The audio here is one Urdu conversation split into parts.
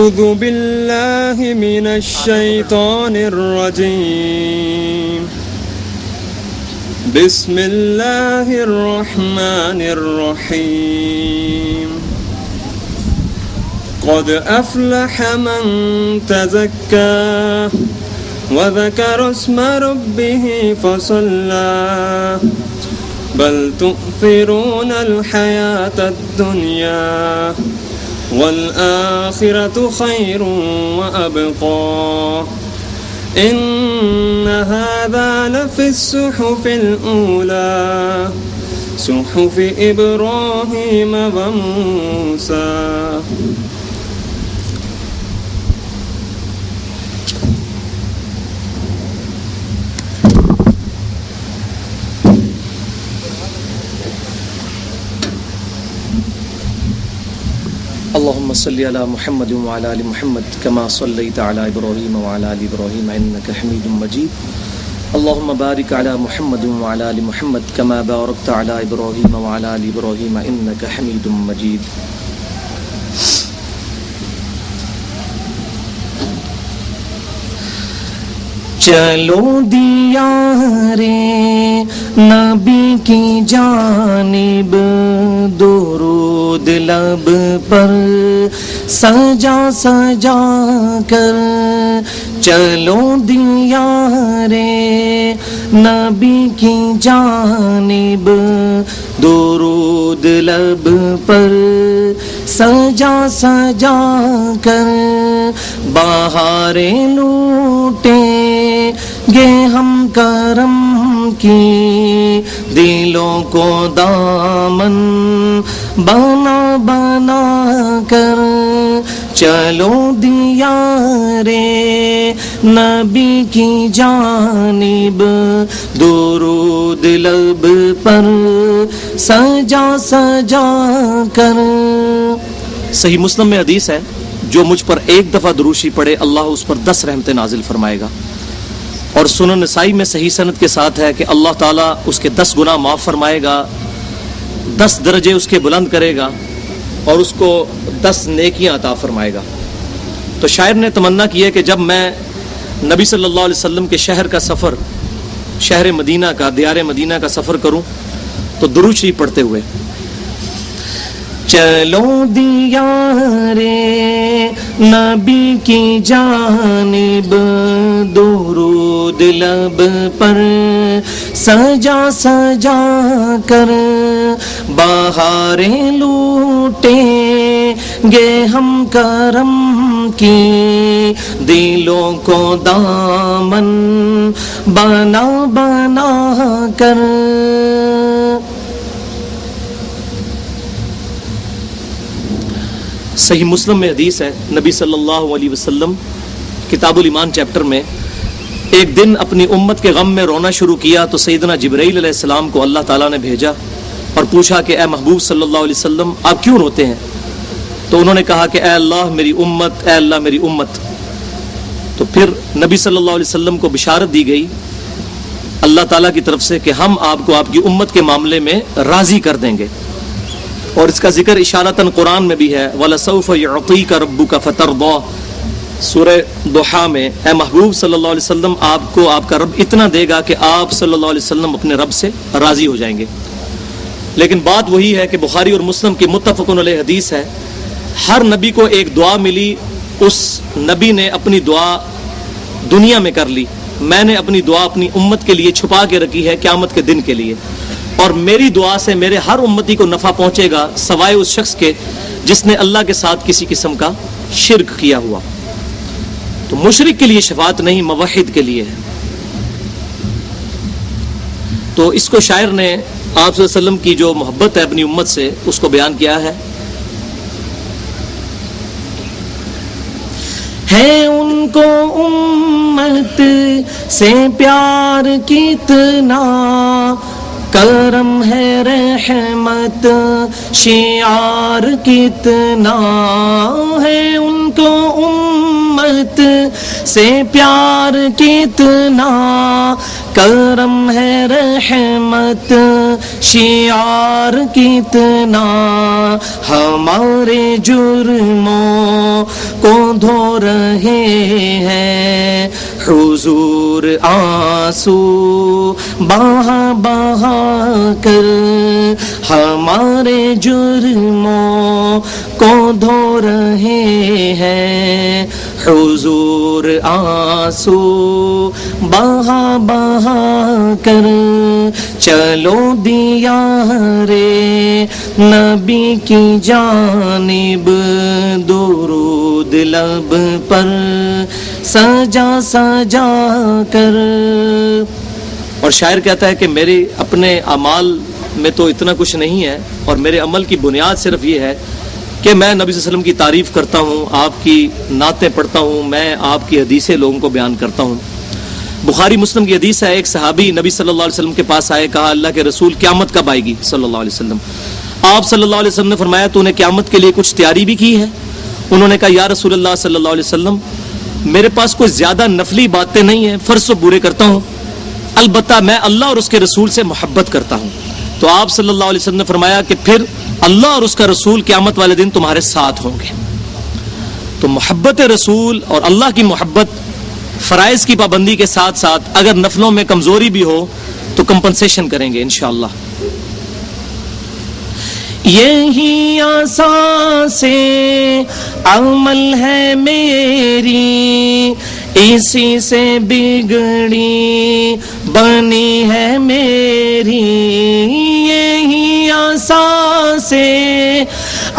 أعوذ بالله من الشيطان الرجيم بسم الله الرحمن الرحيم قد أفلح من تزكى وذكر اسم ربه فصلى بل تؤثرون الحياة الدنيا والآخرة خير وأبقى إن هذا لفي الصحف الأولى صحف إبراهيم وموسى اللهم صل على محمد وعلى آل محمد كما صليت على إبراهيم وعلى آل إبراهيم إنك حميد مجيد اللهم بارك على محمد وعلى آل محمد كما باركت على إبراهيم وعلى آل إبراهيم إنك حميد مجيد چلو دیار نبی کی جانب درود لب پر سجا سجا کر چلو دیار نبی کی جانب درود لب پر سجا سجا کر بہاریں لوٹیں گے ہم کرم کی دلوں کو دامن بنا بنا کر چلو دیارے نبی کی جانب درود لب پر سجا سجا کر. صحیح مسلم میں حدیث ہے جو مجھ پر ایک دفعہ دروشی پڑھے اللہ اس پر 10 رحمتیں نازل فرمائے گا. اور سنن نسائی میں صحیح سند کے ساتھ ہے کہ اللہ تعالیٰ اس کے 10 گناہ معاف فرمائے گا, 10 درجے اس کے بلند کرے گا اور اس کو 10 نیکیاں عطا فرمائے گا. تو شاعر نے تمنا کی ہے کہ جب میں نبی صلی اللہ علیہ وسلم کے شہر کا سفر, شہر مدینہ کا, دیار مدینہ کا سفر کروں تو درود شریف پڑھتے ہوئے چلو دیارے نبی کی جانب درود لب پر سجا سجا کر بہاریں لوٹیں گے ہم کرم کی دلوں کو دامن بنا بنا کر. صحیح مسلم میں حدیث ہے نبی صلی اللہ علیہ وسلم کتاب الایمان چیپٹر میں ایک دن اپنی امت کے غم میں رونا شروع کیا تو سیدنا جبرائیل علیہ السلام کو اللہ تعالیٰ نے بھیجا اور پوچھا کہ اے محبوب صلی اللہ علیہ وسلم آپ کیوں روتے ہیں؟ تو انہوں نے کہا کہ اے اللہ میری امت, اے اللہ میری امت. تو پھر نبی صلی اللہ علیہ وسلم کو بشارت دی گئی اللہ تعالیٰ کی طرف سے کہ ہم آپ کو آپ کی امت کے معاملے میں راضی کر دیں گے. اور اس کا ذکر اشارتاً قرآن میں بھی ہے وَلَسَوْفَ يُعْطِيكَ رَبُّكَ فَتَرْضَىٰ سورہ ضحیٰ میں اے محبوب صلی اللہ علیہ وسلم آپ کو آپ کا رب اتنا دے گا کہ آپ صلی اللہ علیہ وسلم اپنے رب سے راضی ہو جائیں گے. لیکن بات وہی ہے کہ بخاری اور مسلم کی متفقن علیہ حدیث ہے ہر نبی کو ایک دعا ملی, اس نبی نے اپنی دعا دنیا میں کر لی, میں نے اپنی دعا اپنی امت کے لیے چھپا کے رکھی ہے قیامت کے دن کے لیے. اور میری دعا سے میرے ہر امتی کو نفع پہنچے گا سوائے اس شخص کے جس نے اللہ کے ساتھ کسی قسم کا شرک کیا ہوا. تو مشرک کے لیے شفاعت نہیں, موحد کے لیے ہے. تو اس کو شاعر نے آپ صلی اللہ علیہ وسلم کی جو محبت ہے اپنی امت سے اس کو بیان کیا ہے ان کو امت سے پیار کتنا کرم ہے رحمت شعار کتنا ہے ان کو امت سے پیار کتنا کرم ہے رحمت شعار کتنا ہمارے جرموں کو دھو رہے ہیں حضور آنسو بہا بہا کر، ہمارے جرموں کو دھو رہے ہیں حضور آنسو بہا بہا کر، چلو دیار نبی کی جانب درود لب پر سجا سجا کر۔ اور شاعر کہتا ہے کہ میرے اپنے اعمال میں تو اتنا کچھ نہیں ہے، اور میرے عمل کی بنیاد صرف یہ ہے کہ میں نبی صلی اللہ علیہ وسلم کی تعریف کرتا ہوں، آپ کی نعتیں پڑھتا ہوں، میں آپ کی حدیثیں لوگوں کو بیان کرتا ہوں۔ بخاری مسلم کی حدیث ہے، ایک صحابی نبی صلی اللہ علیہ وسلم کے پاس آئے، کہا اللہ کے رسول قیامت کب آئے گی صلی اللہ علیہ وسلم؟ آپ صلی اللہ علیہ وسلم نے فرمایا تو نے قیامت کے لیے کچھ تیاری بھی کی ہے؟ انہوں نے کہا یا رسول اللہ صلی اللہ علیہ وسلم میرے پاس کوئی زیادہ نفلی باتیں نہیں ہیں، فرض تو پورے کرتا ہوں، البتہ میں اللہ اور اس کے رسول سے محبت کرتا ہوں۔ تو آپ صلی اللہ علیہ وسلم نے فرمایا کہ پھر اللہ اور اس کا رسول قیامت والے دن تمہارے ساتھ ہوں گے۔ تو محبت رسول اور اللہ کی محبت، فرائض کی پابندی کے ساتھ ساتھ اگر نفلوں میں کمزوری بھی ہو تو کمپنسیشن کریں گے انشاءاللہ۔ یہی اساس عمل ہے میری، اسی سے بگڑی بنی ہے میری، یہی اساس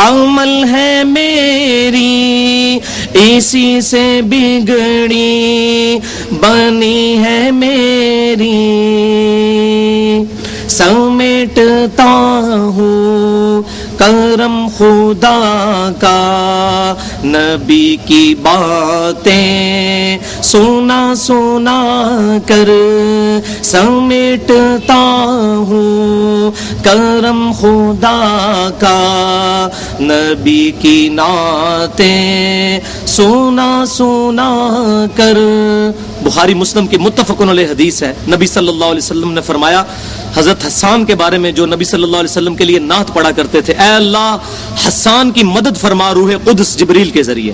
عمل ہے میری، اسی سے بگڑی بنی ہے میری، سمیٹتا ہوں کرم خدا کا نبی کی باتیں سنا سنا کر، سمیٹتا ہوں کرم خدا کا نبی کی نعتیں سنا سنا کر۔ بخاری مسلم کی متفقن علیہ حدیث ہے، نبی صلی اللہ علیہ وسلم نے فرمایا حضرت حسان کے بارے میں جو نبی صلی اللہ علیہ وسلم کے لیے نعت پڑھا کرتے تھے، اے اللہ حسان کی مدد فرما روح قدس جبریل کے ذریعے۔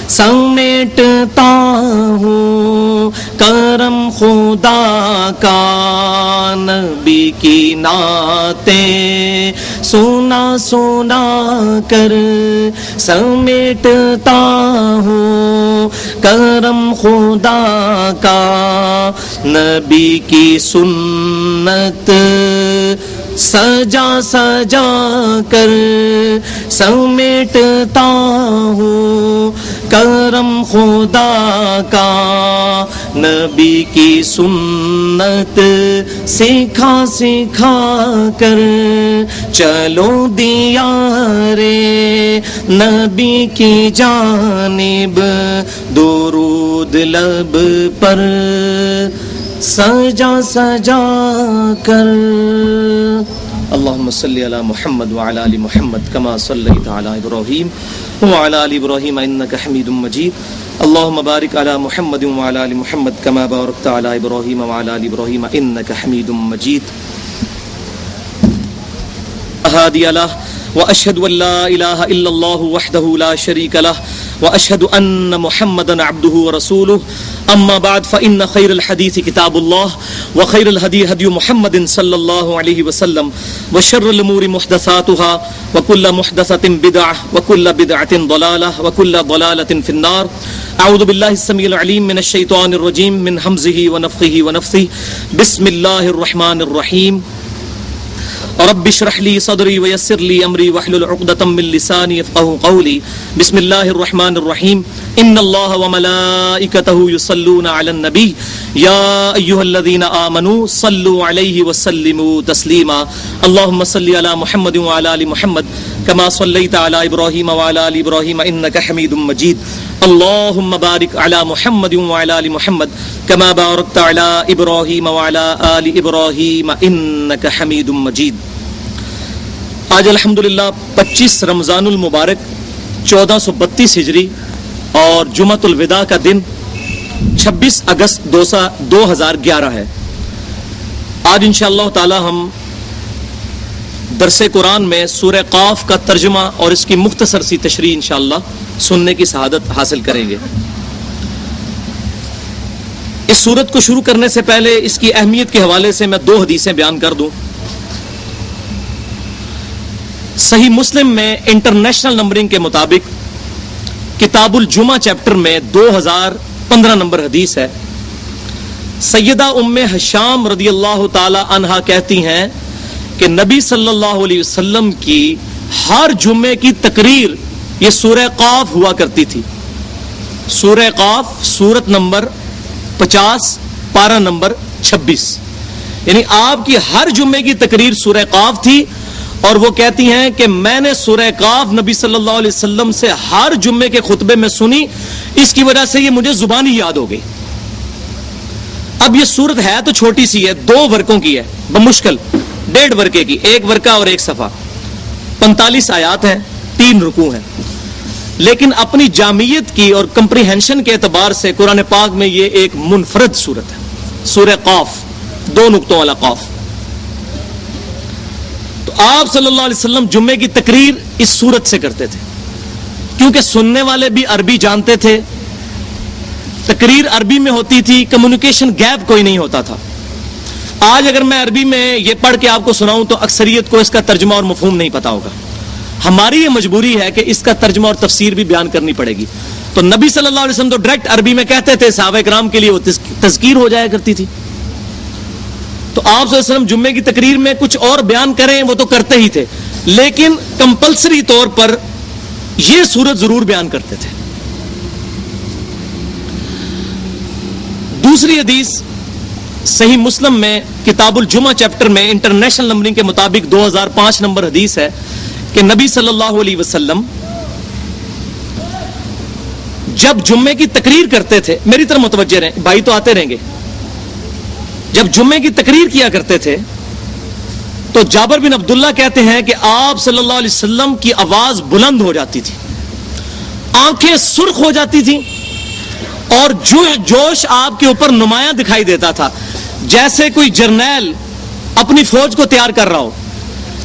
سمیٹتا ہوں کرم خدا کا نبی کی نعتیں سنا سنا کر، سمیٹتا ہوں کرم خدا کا نبی کی سنت سجا سجا کر، سمیٹتا ہوں کرم خدا کا نبی کی سنت سکھا سکھا کر، چلو دیار نبی کی جانب درود لب پر سجا سجا کر۔ اللهم صل على محمد وعلى ال محمد كما صليت على ابراهيم وعلى ال ابراهيم انك حميد مجيد اللهم بارك على محمد وعلى ال محمد كما باركت على ابراهيم وعلى ال ابراهيم انك حميد مجيد هادي له واشهد ان لا اله الا الله وحده لا شريك له واشهد ان محمدا عبده ورسوله اما بعد فان خير الحديث كتاب الله وخير الهدي هدي محمد صلى الله عليه وسلم وشر الامور محدثاتها وكل محدثة بدعة وكل بدعة ضلالة وكل ضلالة في النار اعوذ بالله السميع العليم من الشيطان الرجيم من همزه ونفخه ونفثه بسم الله الرحمن الرحيم رب اشرح لي صدري ويسر لي امري واحلل عقدة من لساني يفقهوا قولي بسم الله الرحمن الرحيم ان الله وملائكته يصلون على النبي يا ايها الذين امنوا صلوا عليه وسلموا تسليما اللهم صل على محمد وعلى ال محمد كما صليت على ابراهيم وعلى ال ابراهيم انك حميد مجيد اللهم بارك على محمد وعلى ال محمد كما باركت على ابراهيم وعلى ال ابراهيم انك حميد مجيد۔ آج الحمدللہ 25 رمضان المبارک 1432 ہجری اور جمعۃ الوداع کا دن 26 اگست 2011 ہے۔ آج انشاءاللہ تعالی ہم درس قرآن میں سورہ قاف کا ترجمہ اور اس کی مختصر سی تشریح انشاءاللہ سننے کی سعادت حاصل کریں گے۔ اس سورت کو شروع کرنے سے پہلے اس کی اہمیت کے حوالے سے میں 2 حدیثیں بیان کر دوں۔ صحیح مسلم میں انٹرنیشنل نمبرنگ کے مطابق کتاب الجمعہ چیپٹر میں 2015 نمبر حدیث ہے۔ سیدہ ام حشام رضی اللہ تعالی عنہا کہتی ہیں کہ نبی صلی اللہ علیہ وسلم کی ہر جمعے کی تقریر یہ سورہ قاف ہوا کرتی تھی۔ سورہ قاف سورت نمبر 50 پارہ نمبر 26، یعنی آپ کی ہر جمعے کی تقریر سورہ قاف تھی، اور وہ کہتی ہیں کہ میں نے سورہ قاف نبی صلی اللہ علیہ وسلم سے ہر جمعے کے خطبے میں سنی، اس کی وجہ سے یہ مجھے زبانی یاد ہو گئی۔ اب یہ سورت ہے تو چھوٹی سی ہے، 2 ورقوں کی ہے بمشکل، 1.5 ورقے کی، 1 ورقہ اور 1 صفحہ، 45 آیات ہیں، 3 رکوع ہیں، لیکن اپنی جامعیت کی اور کمپریہنشن کے اعتبار سے قرآن پاک میں یہ ایک منفرد سورت ہے، سورہ قاف، 2 نقطوں والا قاف۔ تو آپ صلی اللہ علیہ وسلم جمعے کی تقریر اس سورت سے کرتے تھے، کیونکہ سننے والے بھی عربی جانتے تھے، تقریر عربی میں ہوتی تھی، کمیونیکیشن گیپ کوئی نہیں ہوتا تھا۔ آج اگر میں عربی میں یہ پڑھ کے آپ کو سناؤں تو اکثریت کو اس کا ترجمہ اور مفہوم نہیں پتا ہوگا۔ ہماری یہ مجبوری ہے کہ اس کا ترجمہ اور تفسیر بھی بیان کرنی پڑے گی۔ تو نبی صلی اللہ علیہ وسلم تو ڈائریکٹ عربی میں کہتے تھے، صحابہ کرام کے لیے وہ تذکیر ہو جایا کرتی تھی۔ تو آپ صلی اللہ علیہ وسلم جمعے کی تقریر میں کچھ اور بیان کریں وہ تو کرتے ہی تھے، لیکن کمپلسری طور پر یہ سورت ضرور بیان کرتے تھے۔ دوسری حدیث صحیح مسلم میں کتاب الجمعہ چیپٹر میں انٹرنیشنل نمبرنگ کے مطابق 2005 نمبر حدیث ہے کہ نبی صلی اللہ علیہ وسلم جب جمعے کی تقریر کرتے تھے، میری طرف متوجہ رہیں، بھائی تو آتے رہیں گے، جب جمعے کی تقریر کیا کرتے تھے تو جابر بن عبداللہ کہتے ہیں کہ آپ صلی اللہ علیہ وسلم کی آواز بلند ہو جاتی تھی، آنکھیں سرخ ہو جاتی تھی، اور جوش آپ کے اوپر نمایاں دکھائی دیتا تھا، جیسے کوئی جرنیل اپنی فوج کو تیار کر رہا ہو۔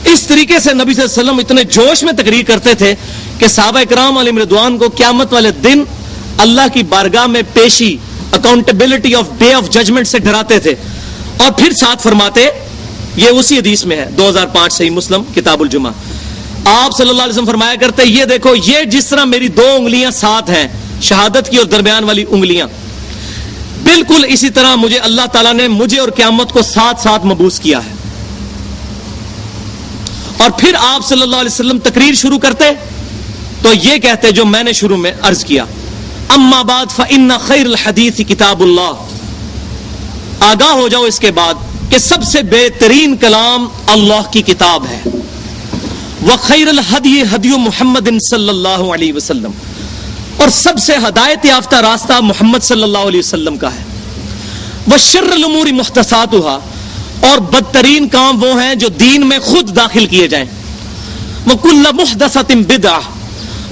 اس طریقے سے نبی صلی اللہ علیہ وسلم اتنے جوش میں تقریر کرتے تھے کہ صحابہ کرام علیہم رضوان کو قیامت والے دن اللہ کی بارگاہ میں پیشی، accountability of day of judgement سے ڈراتے تھے۔ اور پھر ساتھ فرماتے، یہ اسی حدیث میں ہے 2005 صحیح مسلم کتاب الجمعہ، آپ صلی اللہ علیہ وسلم فرمایا کرتے، یہ دیکھو، یہ جس طرح میری 2 انگلیاں ساتھ ہیں، شہادت کی اور درمیان والی انگلیاں، بالکل اسی طرح مجھے اللہ تعالیٰ نے مجھے اور قیامت کو ساتھ ساتھ مبعوث کیا ہے۔ اور پھر آپ صلی اللہ علیہ وسلم تقریر شروع کرتے تو یہ کہتے جو میں نے شروع میں عرض کیا، اما بعد فإن خیر الحدیث کتاب اللہ، آگاہ ہو جاؤ اس کے بعد کہ سب سے بہترین کلام اللہ کی کتاب ہے، وخیر الہدی ہدی محمد صلی اللہ علیہ وسلم، اور سب سے ہدایت یافتہ راستہ محمد صلی اللہ علیہ وسلم کا ہے، وشر الامور محدثاتها، اور بدترین کام وہ ہیں جو دین میں خود داخل کیے جائیں، وکل محدثۃ بدعہ،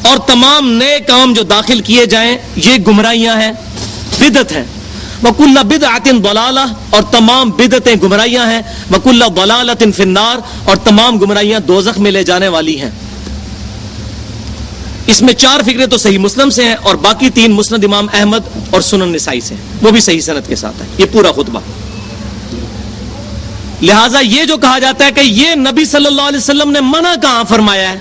اور تمام نئے کام جو داخل کیے جائیں یہ گمراہیاں ہیں، بدعت ہیں، وکل بدعۃ ضلالہ، اور تمام بدعتیں گمراہیاں ہیں، وکل ضلالۃ فی النار، اور تمام گمراہیاں دوزخ میں لے جانے والی ہیں۔ اس میں 4 فقرے تو صحیح مسلم سے ہیں اور باقی 3 مسند امام احمد اور سنن نسائی سے ہیں، وہ بھی صحیح سند کے ساتھ ہے یہ پورا خطبہ۔ لہٰذا یہ جو کہا جاتا ہے کہ یہ نبی صلی اللہ علیہ وسلم نے منع کہاں فرمایا ہے،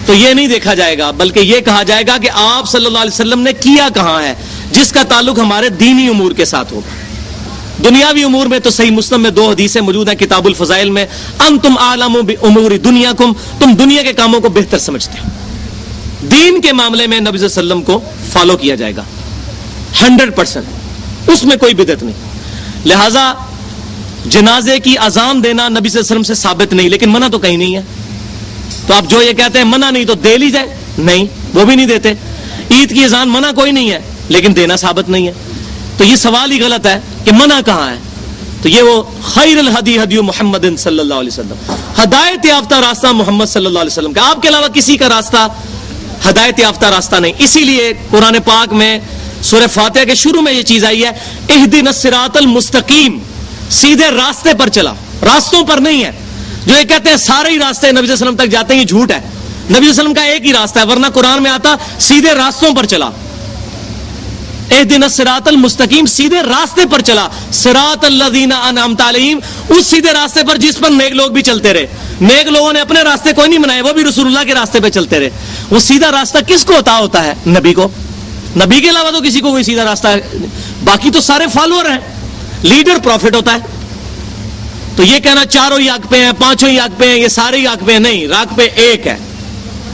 تو یہ نہیں دیکھا جائے گا، بلکہ یہ کہا جائے گا کہ آپ صلی اللہ علیہ وسلم نے کیا کہاں ہے، جس کا تعلق ہمارے دینی امور کے ساتھ ہوگا۔ دنیاوی امور میں تو صحیح مسلم میں 2 حدیثیں موجود ہیں کتاب الفضائل میں، انتم اعلم بامور دنیاکم، تم دنیا کے کاموں کو بہتر سمجھتے ہو، دین کے معاملے میں نبی صلی اللہ علیہ وسلم کو فالو کیا جائے گا 100%، اس میں کوئی بدعت نہیں۔ لہذا جنازے کی اذان دینا نبی صلی اللہ علیہ وسلم سے ثابت نہیں، لیکن منع تو کہیں نہیں ہے، تو آپ جو یہ کہتے ہیں منع نہیں تو دے لی جائے، نہیں وہ بھی نہیں دیتے۔ عید کی اذان منع کوئی نہیں ہے لیکن دینا ثابت نہیں ہے، تو یہ سوال ہی غلط ہے کہ منع کہاں ہے۔ تو یہ وہ خیر الہدی ہدی محمد صلی اللہ علیہ وسلم، ہدایت یافتہ راستہ محمد صلی اللہ علیہ وسلم کا، آپ کے علاوہ کسی کا راستہ ہدایت یافتہ راستہ نہیں۔ اسی لیے قرآن پاک میں سورہ فاتحہ کے شروع میں یہ چیز آئی ہے، اہدنا الصراط المستقیم، سیدھے راستے پر چلا، راستوں پر نہیں ہے، جو یہ کہتے ہیں سارے ہی راستے نبی صلی اللہ علیہ وسلم تک جاتے ہیں، یہ جھوٹ ہے. نبی صلی اللہ علیہ وسلم کا ایک ہی راستہ ہے، ورنہ قرآن میں آتا سیدھے راستوں پر چلا. اہدنا الصراط المستقیم، سیدھے راستے پر چلا. صراط الذین انعمت علیہم، اس سیدھے راستے پر جس پر نیک لوگ بھی چلتے رہے. نیک لوگوں نے اپنے راستے کوئی نہیں بنائے، وہ بھی رسول اللہ کے راستے پہ چلتے رہے. وہ سیدھا راستہ کس کو عطا ہوتا ہے؟ نبی کو. نبی کے علاوہ تو کسی کو کوئی سیدھا راستہ ہے، باقی تو سارے فالوور ہیں. لیڈر پروفٹ ہوتا ہے. تو یہ کہنا چاروں ہی حق پہ ہیں، پانچوں ہی حق پہ ہیں، یہ سارے ہی حق پہ ہیں، نہیں. راک پہ ایک ہے،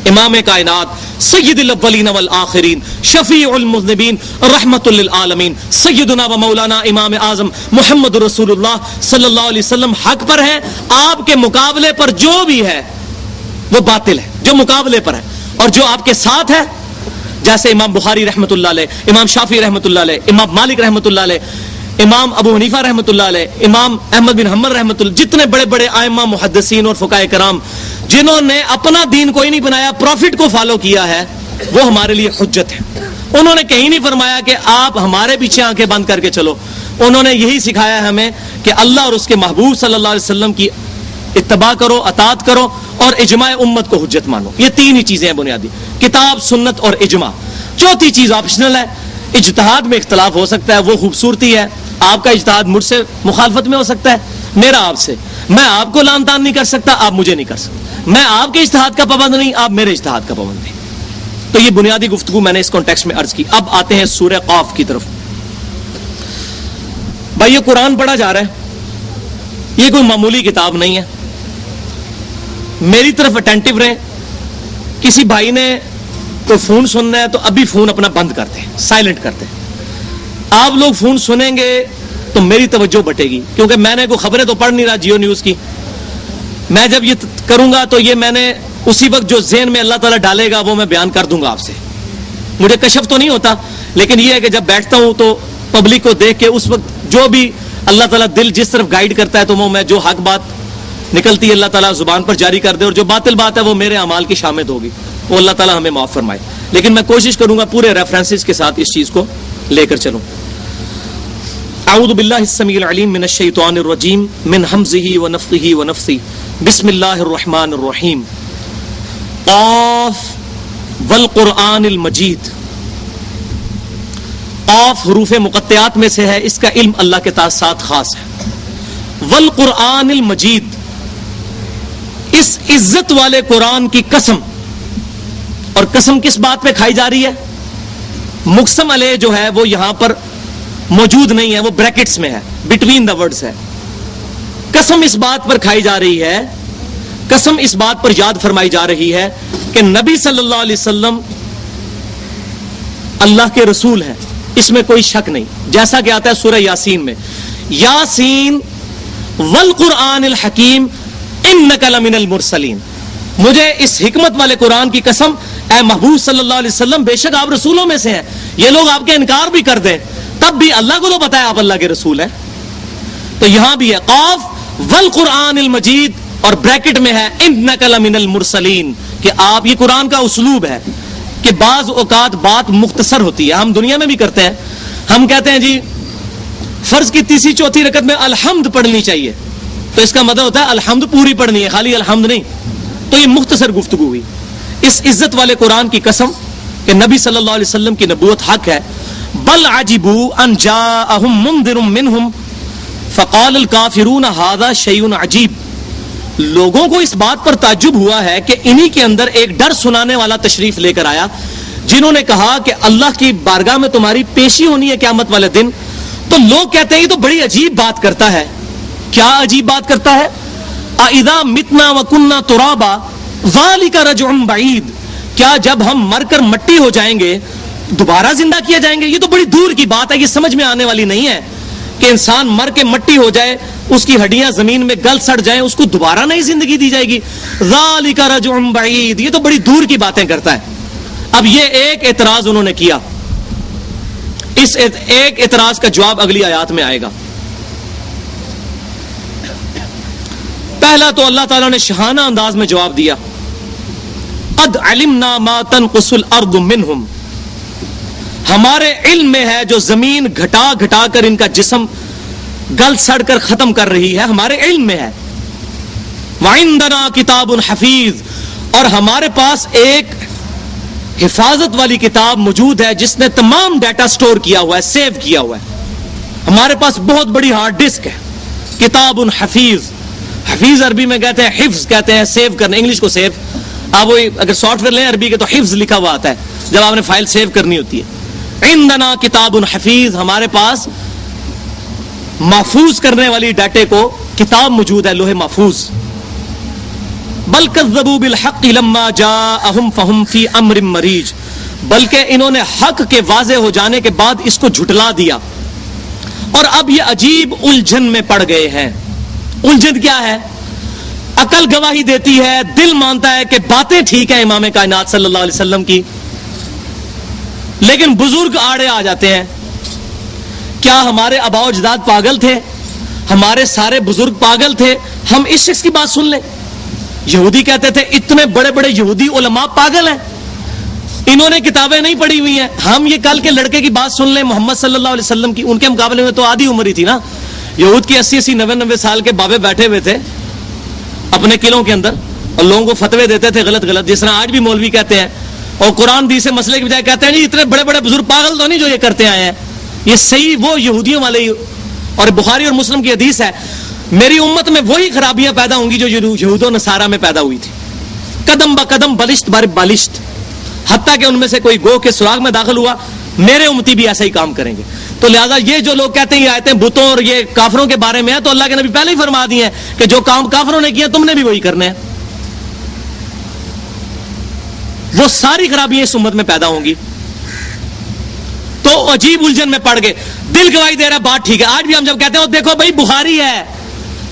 امام کائنات، سید الاولین والآخرین، شفیع المذنبین، رحمت للعالمین، سیدنا و مولانا امام اعظم محمد رسول اللہ صلی اللہ علیہ وسلم حق پر ہے. آپ کے مقابلے پر جو بھی ہے وہ باطل ہے، جو مقابلے پر ہے. اور جو آپ کے ساتھ ہے، جیسے امام بخاری رحمت اللہ علیہ، امام شافعی رحمت اللہ علیہ، امام مالک رحمت اللہ علیہ، امام ابو حنیفہ رحمت اللہ علیہ، امام احمد بن حنبل رحمت اللہ، جتنے بڑے بڑے ائمہ محدثین اور فقہاء کرام جنہوں نے اپنا دین کوئی نہیں بنایا، پروفٹ کو فالو کیا ہے، وہ ہمارے لیے حجت ہے. انہوں نے کہیں نہیں فرمایا کہ آپ ہمارے پیچھے آنکھیں بند کر کے چلو. انہوں نے یہی سکھایا ہے ہمیں کہ اللہ اور اس کے محبوب صلی اللہ علیہ وسلم کی اتباع کرو، اطاعت کرو، اور اجماع امت کو حجت مانو. یہ تین ہی چیزیں ہیں بنیادی، کتاب، سنت اور اجماع. چوتھی چیز آپشنل ہے. اجتہاد میں اختلاف ہو سکتا ہے، وہ خوبصورتی ہے. آپ کا اجتہاد مجھ سے مخالفت میں ہو سکتا ہے، میرا آپ سے. میں آپ کو لان تان نہیں کر سکتا، آپ مجھے نہیں کر سکتے. میں آپ کے اجتہاد کا پابند نہیں، آپ میرے اجتہاد کا پابند نہیں. تو یہ بنیادی گفتگو میں نے اس کانٹیکسٹ میں عرض کی. اب آتے ہیں سورہ قاف کی طرف. بھائی یہ قرآن پڑھا جا رہا ہے، یہ کوئی معمولی کتاب نہیں ہے. میری طرف اٹینٹو رہیں. کسی بھائی نے کوئی فون سننا ہے تو ابھی فون اپنا بند کرتے ہیں، سائلنٹ کرتے ہیں. آپ لوگ فون سنیں گے تو میری توجہ بٹے گی، کیونکہ میں نے کوئی خبریں تو پڑھ نہیں رہا جیو نیوز کی. میں جب یہ کروں گا تو یہ میں نے اسی وقت جو ذہن میں اللہ تعالیٰ ڈالے گا وہ میں بیان کر دوں گا آپ سے. مجھے کشف تو نہیں ہوتا، لیکن یہ ہے کہ جب بیٹھتا ہوں تو پبلک کو دیکھ کے اس وقت جو بھی اللہ تعالیٰ دل جس طرف گائیڈ کرتا ہے تو وہ میں جو حق بات نکلتی ہے اللہ تعالیٰ زبان پر جاری کر دے، اور جو باطل بات ہے وہ میرے اعمال کی شامل ہوگی. وہ اللہ تعالیٰ ہمیں معاف فرمائے. لیکن میں کوشش کروں گا پورے ریفرنسز کے ساتھ اس چیز کو لے کر چلوں. اعوذ باللہ السمیع العلیم من الشیطان الرجیم من حمزہ ونفخہ ونفثہ. بسم اللہ الرحمن الرحیم. قاف والقرآن المجید. قاف حروف مقطعات میں سے ہے، اس کا علم اللہ کے ساتھ خاص ہے. والقرآن المجید، اس عزت والے قرآن کی قسم. اور قسم کس بات پہ کھائی جا رہی ہے؟ مقسم علیہ جو ہے وہ یہاں پر موجود نہیں ہے، وہ بریکٹس میں ہے، بٹوین دا ورڈز ہے. قسم اس بات پر کھائی جا رہی ہے، قسم اس بات پر یاد فرمائی جا رہی ہے کہ نبی صلی اللہ علیہ وسلم اللہ کے رسول ہیں، اس میں کوئی شک نہیں. جیسا کہ آتا ہے سورہ یاسین میں، یاسین والقرآن الحکیم انک لمن المرسلین. مجھے اس حکمت والے قرآن کی قسم، اے محبوب صلی اللہ علیہ وسلم، بے شک آپ رسولوں میں سے ہیں. یہ لوگ آپ کے انکار بھی کر دیں تب بھی اللہ کو تو پتا ہے آپ اللہ کے رسول ہیں. تو یہاں بھی ہے قاف والقرآن المجید، اور بریکٹ میں ہے انک لمن المرسلین، کہ آپ، یہ قرآن کا اسلوب ہے کہ بعض اوقات بات مختصر ہوتی ہے. ہم دنیا میں بھی کرتے ہیں، ہم کہتے ہیں جی فرض کی تیسری چوتھی رکعت میں الحمد پڑھنی چاہیے، تو اس کا مطلب ہوتا ہے الحمد پوری پڑھنی ہے، خالی الحمد نہیں. تو یہ مختصر گفتگو ہوئی. اس عزت والے قرآن کی قسم کہ نبی صلی اللہ علیہ وسلم کی نبوت حق ہے. بل عجبوا ان جاءهم منذر منهم فقال الكافرون هذا شيء عجیب. لوگوں کو اس بات پر تعجب ہوا ہے کہ انہی کے اندر ایک ڈر سنانے والا تشریف لے کر آیا، جنہوں نے کہا کہ اللہ کی بارگاہ میں تمہاری پیشی ہونی ہے قیامت والے دن. تو لوگ کہتے ہیں یہ تو بڑی عجیب بات کرتا ہے. کیا عجیب بات کرتا ہے؟ اذا متنا وکنا ترابا ذلک رجع بعید. کیا جب ہم مر کر مٹی ہو جائیں گے دوبارہ زندہ کیے جائیں گے؟ یہ تو بڑی دور کی بات ہے، یہ سمجھ میں آنے والی نہیں ہے کہ انسان مر کے مٹی ہو جائے، اس کی ہڈیاں زمین میں گل سڑ جائیں، اس کو دوبارہ نہیں زندگی دی جائے گی. ذالک رجع بعید، یہ تو بڑی دور کی باتیں کرتا ہے. اب یہ ایک اعتراض انہوں نے کیا، اس ایک اعتراض کا جواب اگلی آیات میں آئے گا. پہلا تو اللہ تعالیٰ نے شہانہ انداز میں جواب دیا، قد علمنا ما تنقص الارض منہم. ہمارے علم میں ہے جو زمین گھٹا گھٹا کر ان کا جسم گل سڑ کر ختم کر رہی ہے، ہمارے علم میں ہے. وعندنا کتاب حفیظ، اور ہمارے پاس ایک حفاظت والی کتاب موجود ہے جس نے تمام ڈیٹا سٹور کیا ہوا ہے، سیو کیا ہوا ہے. ہمارے پاس بہت بڑی ہارڈ ڈسک ہے. کتاب حفیظ، حفیظ عربی میں کہتے ہیں حفظ کہتے ہیں، سیو کرنا، انگلش کو سیو. آپ وہ اگر سافٹ ویئر لیں عربی کے تو حفظ لکھا ہوا آتا ہے جب آپ نے فائل سیو کرنی ہوتی ہے. عندنا کتاب حفیظ، ہمارے پاس محفوظ کرنے والی ڈاٹے کو کتاب موجود ہے، لوح محفوظ. بل کذبوا بالحق لما جاءهم فهم في امر مریج، بلکہ انہوں نے حق کے واضح ہو جانے کے بعد اس کو جھٹلا دیا اور اب یہ عجیب الجھن میں پڑ گئے ہیں. الجھن کیا ہے؟ عقل گواہی دیتی ہے، دل مانتا ہے کہ باتیں ٹھیک ہیں امام کائنات صلی اللہ علیہ وسلم کی، لیکن بزرگ آڑے آ جاتے ہیں. کیا ہمارے آباء و اجداد پاگل تھے؟ ہمارے سارے بزرگ پاگل تھے؟ ہم اس شخص کی بات سن لیں. یہودی کہتے تھے اتنے بڑے بڑے یہودی علماء پاگل ہیں، انہوں نے کتابیں نہیں پڑھی ہوئی ہیں. ہم یہ کل کے لڑکے کی بات سن لیں محمد صلی اللہ علیہ وسلم کی، ان کے مقابلے میں تو آدھی عمر ہی تھی نا. یہود کی 80 90 سال کے بابے بیٹھے ہوئے تھے اپنے قلعوں کے اندر اور لوگوں کو فتوے دیتے تھے غلط غلط، جس طرح آج بھی مولوی کہتے ہیں، اور قرآن دی سے مسئلے کے بجائے کہتے ہیں جی اتنے بڑے بڑے بزرگ پاگل تو نہیں جو یہ کرتے آئے ہیں. یہ صحیح وہ یہودیوں والے، اور بخاری اور مسلم کی حدیث ہے میری امت میں وہی خرابیاں پیدا ہوں گی جو یہود و نصارہ میں پیدا ہوئی تھی. قدم با قدم بلشت بر بالشت، حتیٰ کہ ان میں سے کوئی گو کے سراغ میں داخل ہوا. میرے امتی بھی ایسا ہی کام کریں گے. تو لہٰذا یہ جو لوگ کہتے ہیں یہ آیتیں بتوں اور یہ کافروں کے بارے میں ہے، تو اللہ کے نبی پہلے ہی فرما دیے ہیں کہ جو کام کافروں نے کیا تم نے بھی وہی کرنے ہیں. وہ ساری خرابیاں اس امت میں پیدا ہوں گی. تو عجیب الجھن میں پڑ گئے. دل گواہی دے رہا بات ٹھیک ہے. آج بھی ہم جب کہتے ہیں دیکھو بھائی بخاری ہے،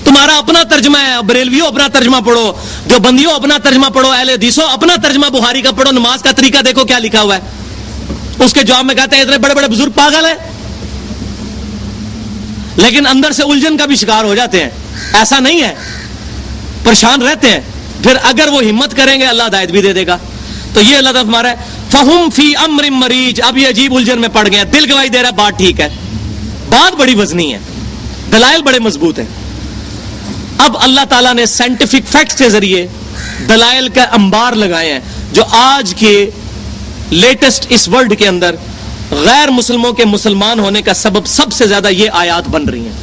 تمہارا اپنا ترجمہ ہے، بریلویوں اپنا ترجمہ پڑھو، جو بندیوں اپنا ترجمہ پڑھو، اہل حدیثوں اپنا ترجمہ بخاری کا پڑھو، نماز کا طریقہ دیکھو کیا لکھا ہوا ہے. اس کے جواب میں کہتے ہیں اتنے بڑے بڑے بزرگ پاگل ہیں، لیکن اندر سے الجھن کا بھی شکار ہو جاتے ہیں. ایسا نہیں ہے، پریشان رہتے ہیں. پھر اگر وہ ہمت کریں گے اللہ ہدایت بھی دے دے گا. تو یہ اللہ تعالیٰ ہمارا فہم فی امر مریج، اب یہ عجیب الجھن میں پڑ گئے ہیں. دل گواہی دے رہا بات ٹھیک ہے، بات بڑی وزنی ہے، دلائل بڑے مضبوط ہیں. اب اللہ تعالیٰ نے سائنٹیفک فیکٹس کے ذریعے دلائل کا انبار لگائے ہیں جو آج کے لیٹسٹ اس ورلڈ کے اندر غیر مسلموں کے مسلمان ہونے کا سبب سب سے زیادہ یہ آیات بن رہی ہیں.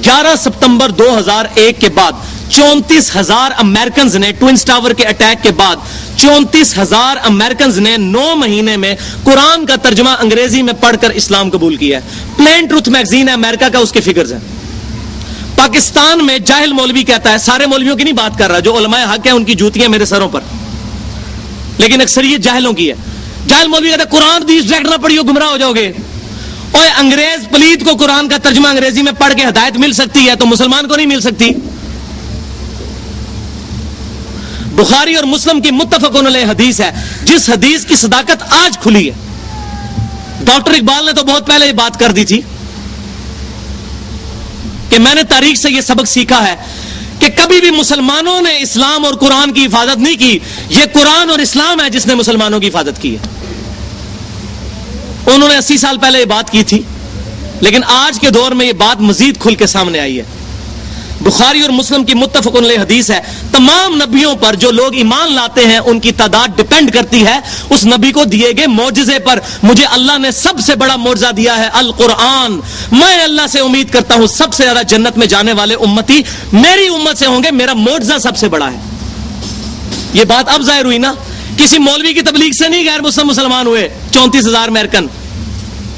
11 ستمبر 2001 کے بعد 34,000 امریکنز نے ٹوئنز ٹاور کے اٹیک کے بعد 34,000 امریکنز نے 9 مہینے میں قرآن کا ترجمہ انگریزی میں پڑھ کر اسلام قبول کیا ہے. پلین ٹروتھ میگزین ہے امریکہ کا، اس کے فگرز ہیں. پاکستان میں جاہل مولوی کہتا ہے، سارے مولویوں کی نہیں بات کر رہا، جو علماء حق ہیں ان کی جوتیاں میرے سروں پر، لیکن اکثریت جاہلوں کی ہے. جاہل مولوی کہتا ہے قرآن حدیث ڈائریکٹ نہ پڑھیو گمراہ ہو جاؤ گے. اور انگریز پلیت کو قرآن کا ترجمہ انگریزی میں پڑھ کے ہدایت مل سکتی ہے تو مسلمان کو نہیں مل سکتی. بخاری اور مسلم کی متفقون علیہ حدیث ہے، جس حدیث کی صداقت آج کھلی ہے. ڈاکٹر اقبال نے تو بہت پہلے یہ بات کر دی تھی کہ میں نے تاریخ سے یہ سبق سیکھا ہے کہ کبھی بھی مسلمانوں نے اسلام اور قرآن کی حفاظت نہیں کی، یہ قرآن اور اسلام ہے جس نے مسلمانوں کی حفاظت کی ہے. انہوں نے 80 سال پہلے یہ بات کی تھی، لیکن آج کے دور میں یہ بات مزید کھل کے سامنے آئی ہے. بخاری اور مسلم کی متفق علیہ حدیث ہے، تمام نبیوں پر جو لوگ ایمان لاتے ہیں ان کی تعداد ڈپینڈ کرتی ہے اس نبی کو دیے گئے معجزے پر. مجھے اللہ نے سب سے بڑا معجزہ دیا ہے القرآن. میں اللہ سے امید کرتا ہوں سب سے زیادہ جنت میں جانے والے امتی میری امت سے ہوں گے، میرا معجزہ سب سے بڑا ہے. یہ بات اب ظاہر ہوئی نا، کسی مولوی کی تبلیغ سے نہیں غیر مسلم مسلمان ہوئے 34,000 امریکن.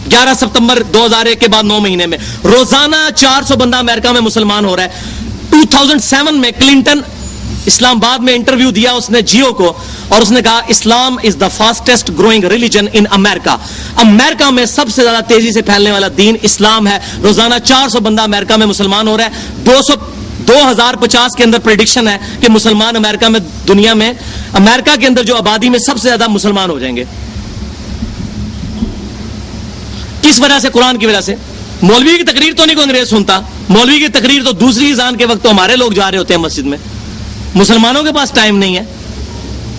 11 ستمبر 2001 کے بعد 9 مہینے میں روزانہ 400 بندہ امریکہ میں مسلمان ہو رہا ہے. 2007 میں کلنٹن اسلام آباد میں انٹرویو دیا اس نے جیو کو، اور اس نے کہا اسلام از دا فاسٹسٹ گروئنگ ریلیجن ان امریکہ. امریکہ میں سب سے زیادہ تیزی سے پھیلنے والا دین اسلام ہے. روزانہ 400 بندہ امریکہ میں مسلمان ہو رہا ہے. 2050 کے اندر پریڈکشن ہے کہ مسلمان امریکہ میں، دنیا میں امریکہ کے اندر جو آبادی میں سب سے زیادہ مسلمان ہو جائیں گے. کس وجہ سے؟ قرآن کی وجہ سے. مولوی کی تقریر تو نہیں کوئی انگریز سنتا، مولوی کی تقریر تو دوسری اذان کے وقت تو ہمارے لوگ جا رہے ہوتے ہیں مسجد میں. مسلمانوں کے پاس ٹائم نہیں ہے.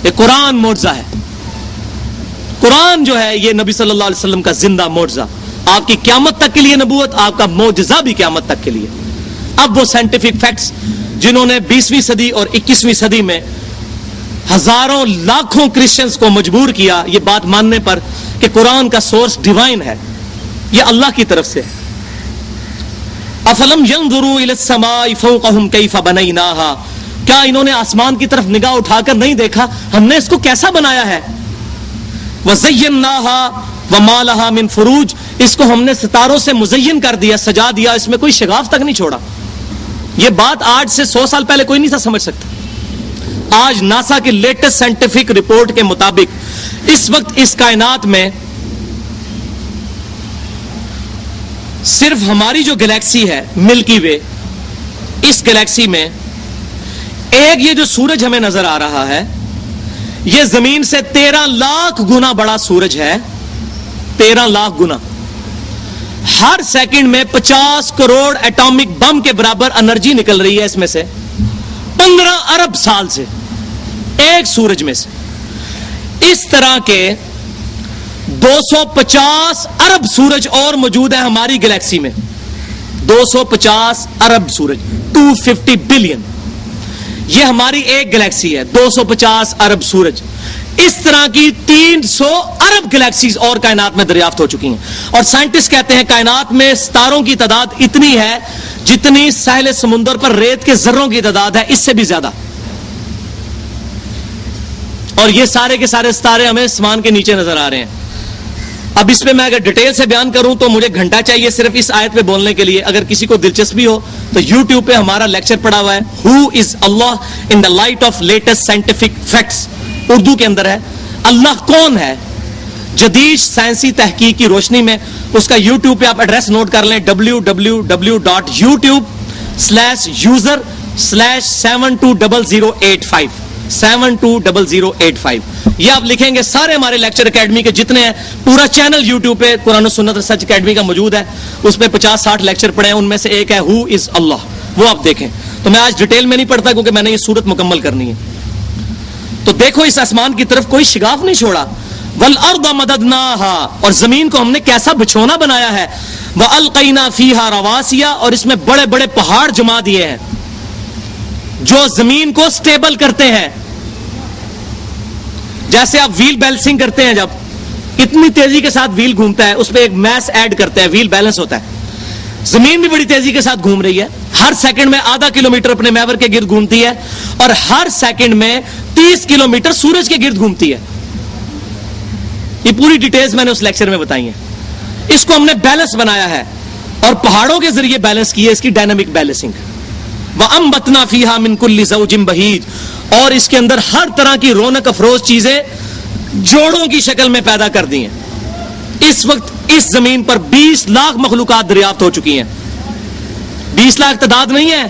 یہ قرآن معجزہ ہے. قرآن جو ہے یہ نبی صلی اللہ علیہ وسلم کا زندہ معجزہ، آپ کی قیامت تک کے لیے نبوت، آپ کا معجزہ بھی قیامت تک کے لیے. اب وہ سائنٹیفک فیکٹس جنہوں نے 20ویں صدی اور 21ویں صدی میں ہزاروں لاکھوں کرسچنز کو مجبور کیا یہ بات ماننے پر کہ قرآن کا سورس ڈیوائن ہے، یہ اللہ کی طرف سے۔ افلم ينظروا الى السماء فوقهم كيف بنيناها، کیا انہوں نے آسمان کی طرف نگاہ اٹھا کر نہیں دیکھا ہم نے اس کو کیسا بنایا ہے؟ وَزَيَّنَّاهَا وَمَا لَهَا مِن فُرُوجٍ، اس کو ہم نے ستاروں سے مزین کر دیا، سجا دیا، اس میں کوئی شگاف تک نہیں چھوڑا۔ یہ بات آج سے 100 سال پہلے کوئی نہیں تھا سمجھ سکتا۔ آج ناسا کی لیٹسٹ سائنٹیفک رپورٹ کے مطابق اس وقت اس کائنات میں صرف ہماری جو گلیکسی ہے ملکی وے، اس گلیکسی میں ایک یہ جو سورج ہمیں نظر آ رہا ہے یہ زمین سے 13 لاکھ گنا بڑا سورج ہے، 13 لاکھ گنا۔ ہر سیکنڈ میں 50 کروڑ ایٹامک بم کے برابر انرجی نکل رہی ہے اس میں سے، 15 ارب سال سے ایک سورج میں سے۔ اس طرح کے 250 ارب سورج اور موجود ہیں ہماری گلیکسی میں، 250 ارب سورج، 250 بلین، یہ ہماری ایک گلیکسی ہے، 250 ارب سورج۔ اس طرح کی 300 ارب گلیکسیز اور کائنات میں دریافت ہو چکی ہیں، اور سائنٹسٹ کہتے ہیں کائنات میں ستاروں کی تعداد اتنی ہے جتنی ساحل سمندر پر ریت کے ذروں کی تعداد ہے، اس سے بھی زیادہ۔ اور یہ سارے کے سارے ستارے ہمیں آسمان کے نیچے نظر آ رہے ہیں۔ اب اس پہ میں اگر ڈیٹیل سے بیان کروں تو مجھے گھنٹہ چاہیے صرف اس آیت پہ بولنے کے لیے۔ اگر کسی کو دلچسپی ہو تو یوٹیوب پہ ہمارا لیکچر پڑا ہوا ہے، who is Allah in the light of latest scientific facts, Urdu کے اندر ہے، اللہ کون ہے جدید سائنسی تحقیق کی روشنی میں۔ اس کا یوٹیوب پہ آپ ایڈریس نوٹ کر لیں، www.youtube/user/720085 720085۔ یہ آپ لکھیں گے، سارے ہمارے لیکچر اکیڈمی کے جتنے ہیں، پورا چینل یوٹیوب پہ قرآن و سنت ریسرچ اکیڈمی کا موجود ہے، اس پہ 50-60 لیکچر پڑے ہیں، ان میں سے ایک ہے ہو از اللہ، وہ آپ دیکھیں۔ تو میں آج ڈیٹیل میں نہیں پڑھتا کیونکہ میں نے یہ صورت مکمل کرنی ہے۔ تو دیکھو اس آسمان کی طرف کوئی شگاف نہیں چھوڑا۔ وَالْأَرْضَ مَدَدْنَاهَا، اور زمین کو ہم نے کیسا بچھونا بنایا ہے۔ وَأَلْقَيْنَا فِيهَا رَوَاسِيَ، اور اس میں بڑے بڑے پہاڑ جما دیے ہیں جو زمین کو سٹیبل کرتے ہیں۔ جیسے آپ ویل بیلنسنگ کرتے ہیں، جب اتنی تیزی کے ساتھ ویل گھومتا ہے اس پہ ایک میس ایڈ کرتے ہیں، ویل بیلنس ہوتا ہے۔ زمین بھی بڑی تیزی کے ساتھ گھوم رہی ہے، ہر سیکنڈ میں آدھا کلومیٹر اپنے محور کے گرد گھومتی ہے، اور ہر سیکنڈ میں 30 کلومیٹر سورج کے گرد گھومتی ہے۔ یہ پوری ڈیٹیلز میں نے اس لیکچر میں بتائی ہیں۔ اس کو ہم نے بیلنس بنایا ہے اور پہاڑوں کے ذریعے بیلنس کی ہے، اس کی ڈائنامک بیلنسنگ۔ وَأَنبَتْنَا فِيهَا مِن كُلِّ زَوْجٍ بَهِيجٍ، اور اس کے اندر ہر طرح کی رونق افروز چیزیں جوڑوں کی شکل میں پیدا کر دی ہیں۔ اس وقت اس زمین پر 20 لاکھ مخلوقات دریافت ہو چکی ہیں۔ 20 لاکھ تعداد نہیں ہے،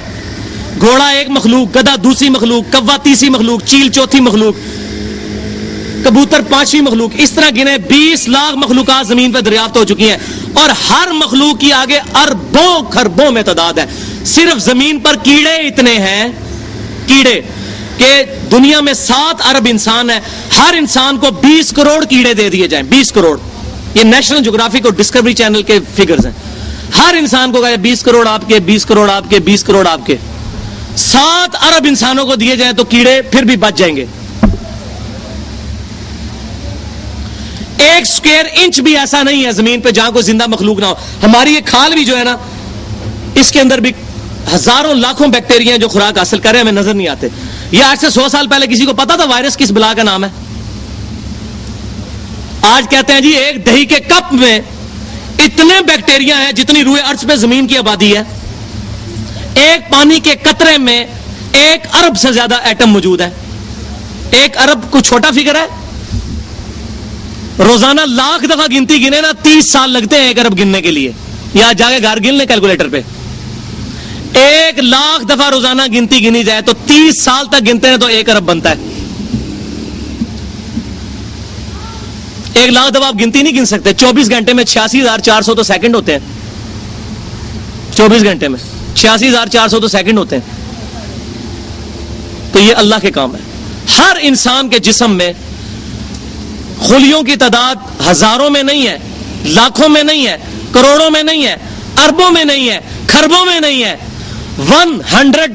گھوڑا ایک مخلوق، گدھا دوسری مخلوق، کوا تیسری مخلوق، چیل چوتھی مخلوق، کبوتر پانچویں مخلوق، اس طرح گنے 20 لاکھ مخلوقات زمین پہ دریافت ہو چکی ہیں، اور ہر مخلوق کی آگے اربوں خربوں میں تعداد ہے۔ صرف زمین پر کیڑے اتنے ہیں، کیڑے کہ دنیا میں 7 ارب انسان ہیں، ہر انسان کو 20 کروڑ کیڑے دے دیے جائیں، 20 کروڑ۔ یہ نیشنل جغرافک اور ڈسکوری چینل کے فگرز ہیں۔ ہر انسان کو کہا 20 کروڑ آپ کے، 20 کروڑ آپ کے، 20 کروڑ آپ کے۔ 7 ارب انسانوں کو دیے جائیں تو کیڑے پھر بھی بچ جائیں گے۔ 1 اسکوائر انچ بھی ایسا نہیں ہے زمین پہ جہاں کوئی زندہ مخلوق نہ ہو۔ ہماری یہ کھال بھی جو ہے نا، اس کے اندر بھی ہزاروں لاکھوں بیکٹیریا ہیں جو خوراک حاصل کر رہے ہیں، ہمیں نظر نہیں آتے۔ یہ آج سے 100 سال پہلے کسی کو پتا تھا وائرس کس بلا کا نام ہے؟ آج کہتے ہیں جی ایک دہی کے کپ میں اتنے بیکٹیریا ہیں جتنی روئے ارض پہ زمین کی آبادی ہے۔ ایک پانی کے قطرے میں 1 ارب سے زیادہ ایٹم موجود ہے۔ 1 ارب کوئی چھوٹا فگر ہے؟ روزانہ لاکھ دفعہ گنتی گنے نا، 30 سال لگتے ہیں 1 ارب گننے کے لیے۔ یا جا کے گھر گن لیں کیلکولیٹر پہ، 1 لاکھ دفعہ روزانہ گنتی گنی جائے تو 30 سال تک گنتے ہیں تو 1 ارب بنتا ہے۔ 1 لاکھ دفعہ آپ گنتی نہیں گن سکتے۔ 24 گھنٹے میں 86,400 تو سیکنڈ ہوتے ہیں۔ 24 گھنٹے میں 86,400 تو سیکنڈ ہوتے ہیں۔ تو یہ اللہ کے کام ہے۔ ہر انسان کے جسم میں خلیوں کی تعداد ہزاروں میں نہیں ہے، لاکھوں میں نہیں ہے، کروڑوں میں نہیں ہے، اربوں میں نہیں ہے، کھربوں میں نہیں ہے، 100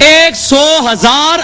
100,000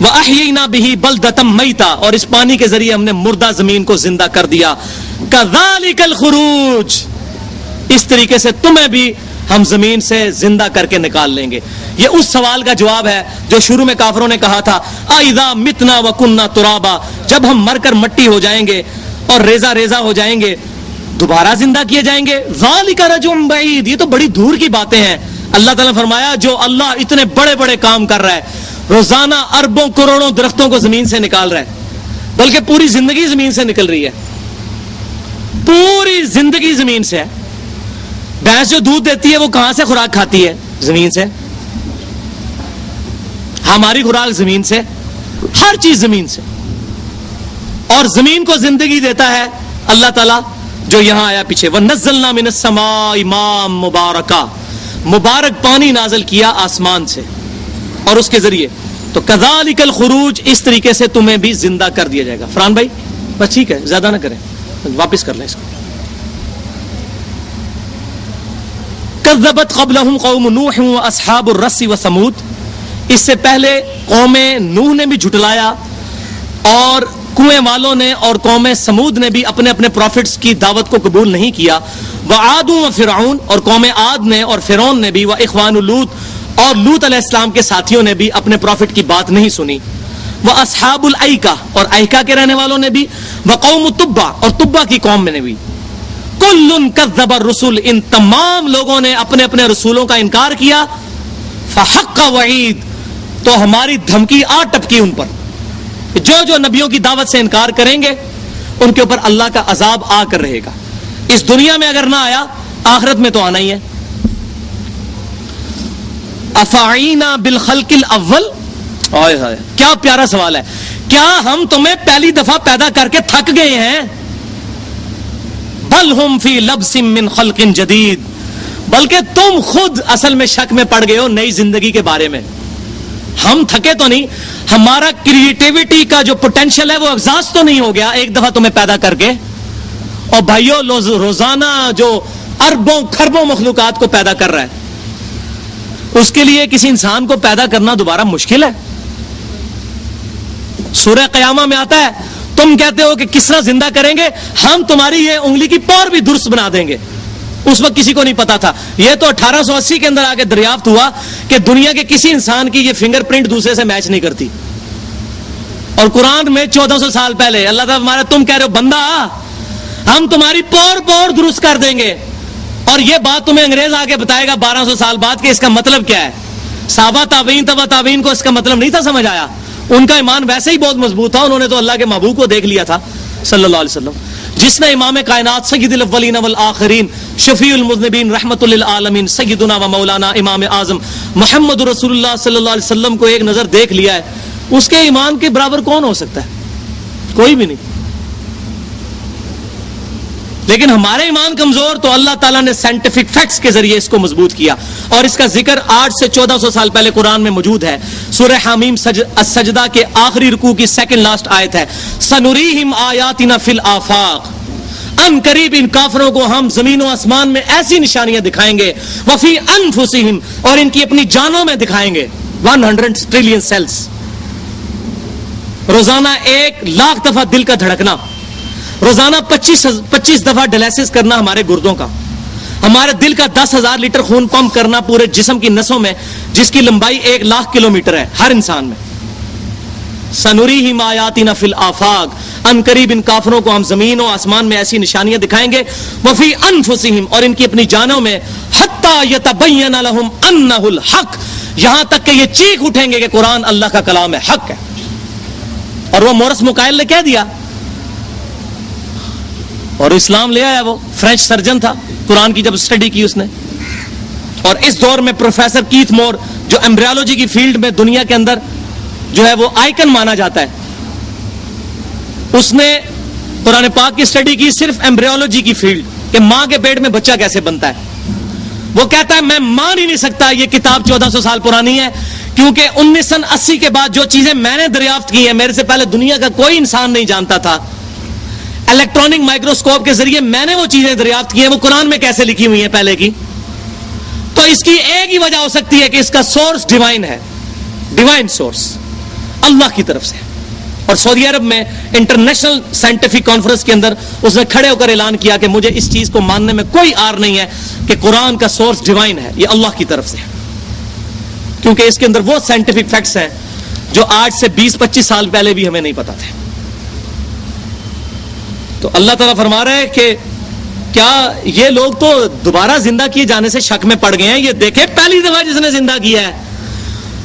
وَأَحْيَيْنَا بِهِ بَلْدَةً مَيْتًا، اور اس پانی کے ذریعے ہم نے مردہ زمین کو زندہ کر دیا. كَذَلِكَ الْخُرُوجِ، اس طریقے سے تمہیں بھی ہم زمین سے زندہ کر کے نکال لیں گے. یہ اس سوال کا جواب ہے جو شروع میں کافروں نے کہا تھا اِذَا مِتْنَا وَكُنَّا تُرَابًا، جب ہم مر کر مٹی ہو جائیں گے اور ریزہ ریزہ ہو جائیں گے دوبارہ زندہ کیے جائیں گے. ذَلِكَ رَجْعٌ بَعِيدٌ، یہ تو بڑی دور کی باتیں ہیں. اللہ تعالیٰ نے فرمایا جو اللہ اتنے بڑے بڑے کام کر رہا ہے، روزانہ اربوں کروڑوں درختوں کو زمین سے نکال رہا ہے، بلکہ پوری زندگی زمین سے نکل رہی ہے، پوری زندگی زمین سے ہے. بھینس جو دودھ دیتی ہے وہ کہاں سے خوراک کھاتی ہے؟ زمین سے. ہماری خوراک زمین سے، ہر چیز زمین سے. اور زمین کو زندگی دیتا ہے اللہ تعالیٰ جو یہاں آیا پیچھے، وَنَزَّلْنَا مِنَ السَّمَاءِ مَاءً مُبَارَكًا، مبارک پانی نازل کیا آسمان سے اور اس کے ذریعے. تو كَذَلِكَ الْخُرُوجِ، اس طریقے سے تمہیں بھی زندہ کر دیا جائے گا. فرحان بھائی بس ٹھیک ہے، زیادہ نہ کریں، واپس کر لیں اس کو. كَذَّبَتْ قَبْلَهُمْ قَوْمُ نُوحٍ وَأَصْحَابُ الرَّسِّ وَثَمُودَ، اس سے پہلے قوم نوح نے بھی جھٹلایا اور کنویں والوں نے اور قوم سمود نے بھی اپنے اپنے پروفٹس کی دعوت کو قبول نہیں کیا. وعاد و فرعون، اور قوم عاد نے اور فرعون نے بھی، واخوان لوط، اور لوط علیہ السلام کے ساتھیوں نے بھی اپنے پروفٹ کی بات نہیں سنی. واصحاب الایکہ، اور ایکہ کے رہنے والوں نے بھی، وقوم تبع، اور تبع کی قوم میں نے بھی. کل کذب الرسل، ان تمام لوگوں نے اپنے اپنے رسولوں کا انکار کیا. فحق وعید، تو ہماری دھمکی آ ٹپکی ان پر. جو جو نبیوں کی دعوت سے انکار کریں گے ان کے اوپر اللہ کا عذاب آ کر رہے گا. اس دنیا میں اگر نہ آیا آخرت میں تو آنا ہی ہے. افعینا بالخلق الاول، کیا پیارا سوال ہے. کیا ہم تمہیں پہلی دفعہ پیدا کر کے تھک گئے ہیں؟ بل ہم فی لبس من خلق جدید، بلکہ تم خود اصل میں شک میں پڑ گئے ہو نئی زندگی کے بارے میں. ہم تھکے تو نہیں، ہمارا کریٹیوٹی کا جو پوٹینشیل ہے وہ ایگزاسٹ تو نہیں ہو گیا ایک دفعہ تمہیں پیدا کر کے. اور بھائیو روزانہ جو اربوں کھربوں مخلوقات کو پیدا کر رہا ہے، اس کے لیے کسی انسان کو پیدا کرنا دوبارہ مشکل ہے. سورہ قیامہ میں آتا ہے تم کہتے ہو کہ کس طرح زندہ کریں گے، ہم تمہاری یہ انگلی کی پور بھی درست بنا دیں گے. اس وقت کسی کو نہیں پتا تھا. یہ تو 1880 کے اندر آ کے دریافت ہوا کہ دنیا کے کسی انسان کی یہ فنگر پرنٹ دوسرے سے میچ نہیں کرتی. اور قرآن میں 1400 سال پہلے اللہ تعالیٰ ہمارا تم کہہ رہے ہو بندہ ہم تمہاری پور درست کر دیں گے. اور یہ بات تمہیں انگریز آ کے بتائے گا 1200 سال بعد کہ اس کا مطلب کیا ہے. صحابہ تابعین تبع تابعین کو اس کا مطلب نہیں تھا سمجھ آیا. ان کا ایمان ویسے ہی بہت مضبوط تھا، انہوں نے تو اللہ کے محبوب کو دیکھ لیا تھا صلی اللہ علیہ وسلم، جس نے امام کائنات سید الاولین والآخرین شفیع المذنبین رحمت للعالمین سیدنا و مولانا امام اعظم محمد رسول اللہ صلی اللہ علیہ وسلم کو ایک نظر دیکھ لیا ہے. اس کے ایمان کے برابر کون ہو سکتا ہے؟ کوئی بھی نہیں. لیکن ہمارے ایمان کمزور، تو اللہ تعالیٰ نے سائنٹیفک فیکٹس کے ذریعے اس کو مضبوط کیا. اور اس کا ذکر 8 سے 1400 سال پہلے قرآن میں موجود ہے. سورہ حمیم السجدہ کے آخری رکوع کی سیکنڈ لاسٹ آیت ہے، سنریہم آیاتنا فی الآفاق، ان قریب ان کافروں کو ہم زمین و آسمان میں ایسی نشانیاں دکھائیں گے، وفی انفسہم، اور ان کی اپنی جانوں میں دکھائیں گے. 100 ٹریلین سیلز، روزانہ 1 لاکھ دفعہ دل کا دھڑکنا، روزانہ 25 دفعہ ڈائلیسس کرنا ہمارے گردوں کا، ہمارے دل کا 10,000 لیٹر خون پمپ کرنا پورے جسم کی نسوں میں جس کی لمبائی 1 لاکھ کلومیٹر ہے ہر انسان میں. سنریہم آیاتنا فی الآفاق، ان قریب ان کافروں کو ہم زمین و آسمان میں ایسی نشانیاں دکھائیں گے، وفی انفسہم، اور ان کی اپنی جانوں میں، حتی یتبین لہم انہ الحق، یہاں تک کہ یہ چیخ اٹھیں گے کہ قرآن اللہ کا کلام ہے، حق ہے. اور وہ مورس مکائل نے کہہ دیا، اور اسلام لے آیا. وہ فرینچ سرجن تھا، قرآن کی جب اسٹڈی کی اس نے. اور اس دور میں پروفیسر کیتھ مور جو ایمبریولوجی کی فیلڈ میں دنیا کے اندر جو ہے وہ آئیکن مانا جاتا ہے، اس نے قرآن پاک کی اسٹڈی کی صرف ایمبریولوجی کی فیلڈ کہ ماں کے پیٹ میں بچہ کیسے بنتا ہے. وہ کہتا ہے میں مان ہی نہیں سکتا یہ کتاب 1400 سال پرانی ہے، کیونکہ 1980 کے بعد جو چیزیں میں نے دریافت کی ہیں میرے سے پہلے دنیا کا کوئی انسان نہیں جانتا تھا. الیکٹرانک مائکروسکوپ کے ذریعے میں نے وہ چیزیں دریافت کی ہیں، وہ قرآن میں کیسے لکھی ہوئی ہیں پہلے کی. تو اس کی ایک ہی وجہ ہو سکتی ہے کہ اس کا سورس ڈیوائن ہے، ڈیوائن سورس. اللہ کی طرف سے. اور سعودی عرب میں انٹرنیشنل سائنٹیفک کانفرنس کے اندر اس نے کھڑے ہو کر اعلان کیا کہ مجھے اس چیز کو ماننے میں کوئی آر نہیں ہے کہ قرآن کا سورس ڈیوائن ہے, یہ اللہ کی طرف سے ہے, کیونکہ اس کے اندر وہ سائنٹیفک فیکٹس ہیں جو آج سے 20-25 سال پہلے بھی ہمیں نہیں پتا تھے. تو اللہ تعالیٰ فرما رہا ہے کہ کیا یہ لوگ تو دوبارہ زندہ کیے جانے سے شک میں پڑ گئے ہیں, یہ دیکھیں پہلی دفعہ جس نے زندہ کیا ہے.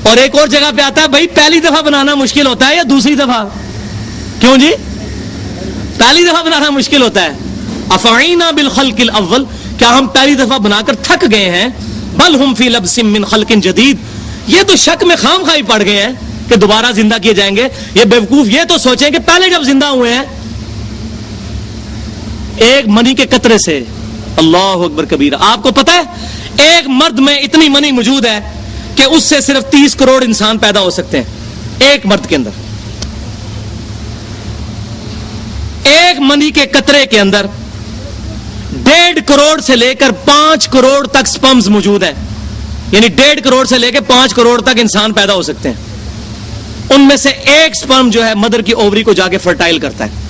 اور ایک اور جگہ پہ آتا ہے بھائی پہلی دفعہ بنانا مشکل ہوتا ہے یا دوسری دفعہ؟ کیوں جی پہلی دفعہ بنانا مشکل ہوتا ہے. افعینا بالخلق الاول, کیا ہم پہلی دفعہ بنا کر تھک گئے ہیں؟ بل ہم فی لبس من خلق جدید, یہ تو شک میں خام خواہی پڑ گئے ہیں کہ دوبارہ زندہ کیے جائیں گے. یہ بیوقوف یہ تو سوچیں کہ پہلے جب زندہ ہوئے ہیں ایک منی کے قطرے سے, اللہ اکبر کبیرہ, آپ کو پتہ ہے ایک مرد میں اتنی منی موجود ہے کہ اس سے صرف 30 کروڑ انسان پیدا ہو سکتے ہیں ایک مرد کے اندر. ایک منی کے قطرے کے اندر 1.5 کروڑ سے لے کر 5 کروڑ تک سپرمز موجود ہیں, یعنی 1.5 کروڑ سے لے کے 5 کروڑ تک انسان پیدا ہو سکتے ہیں. ان میں سے ایک سپرم جو ہے مدر کی اووری کو جا کے فرٹائل کرتا ہے.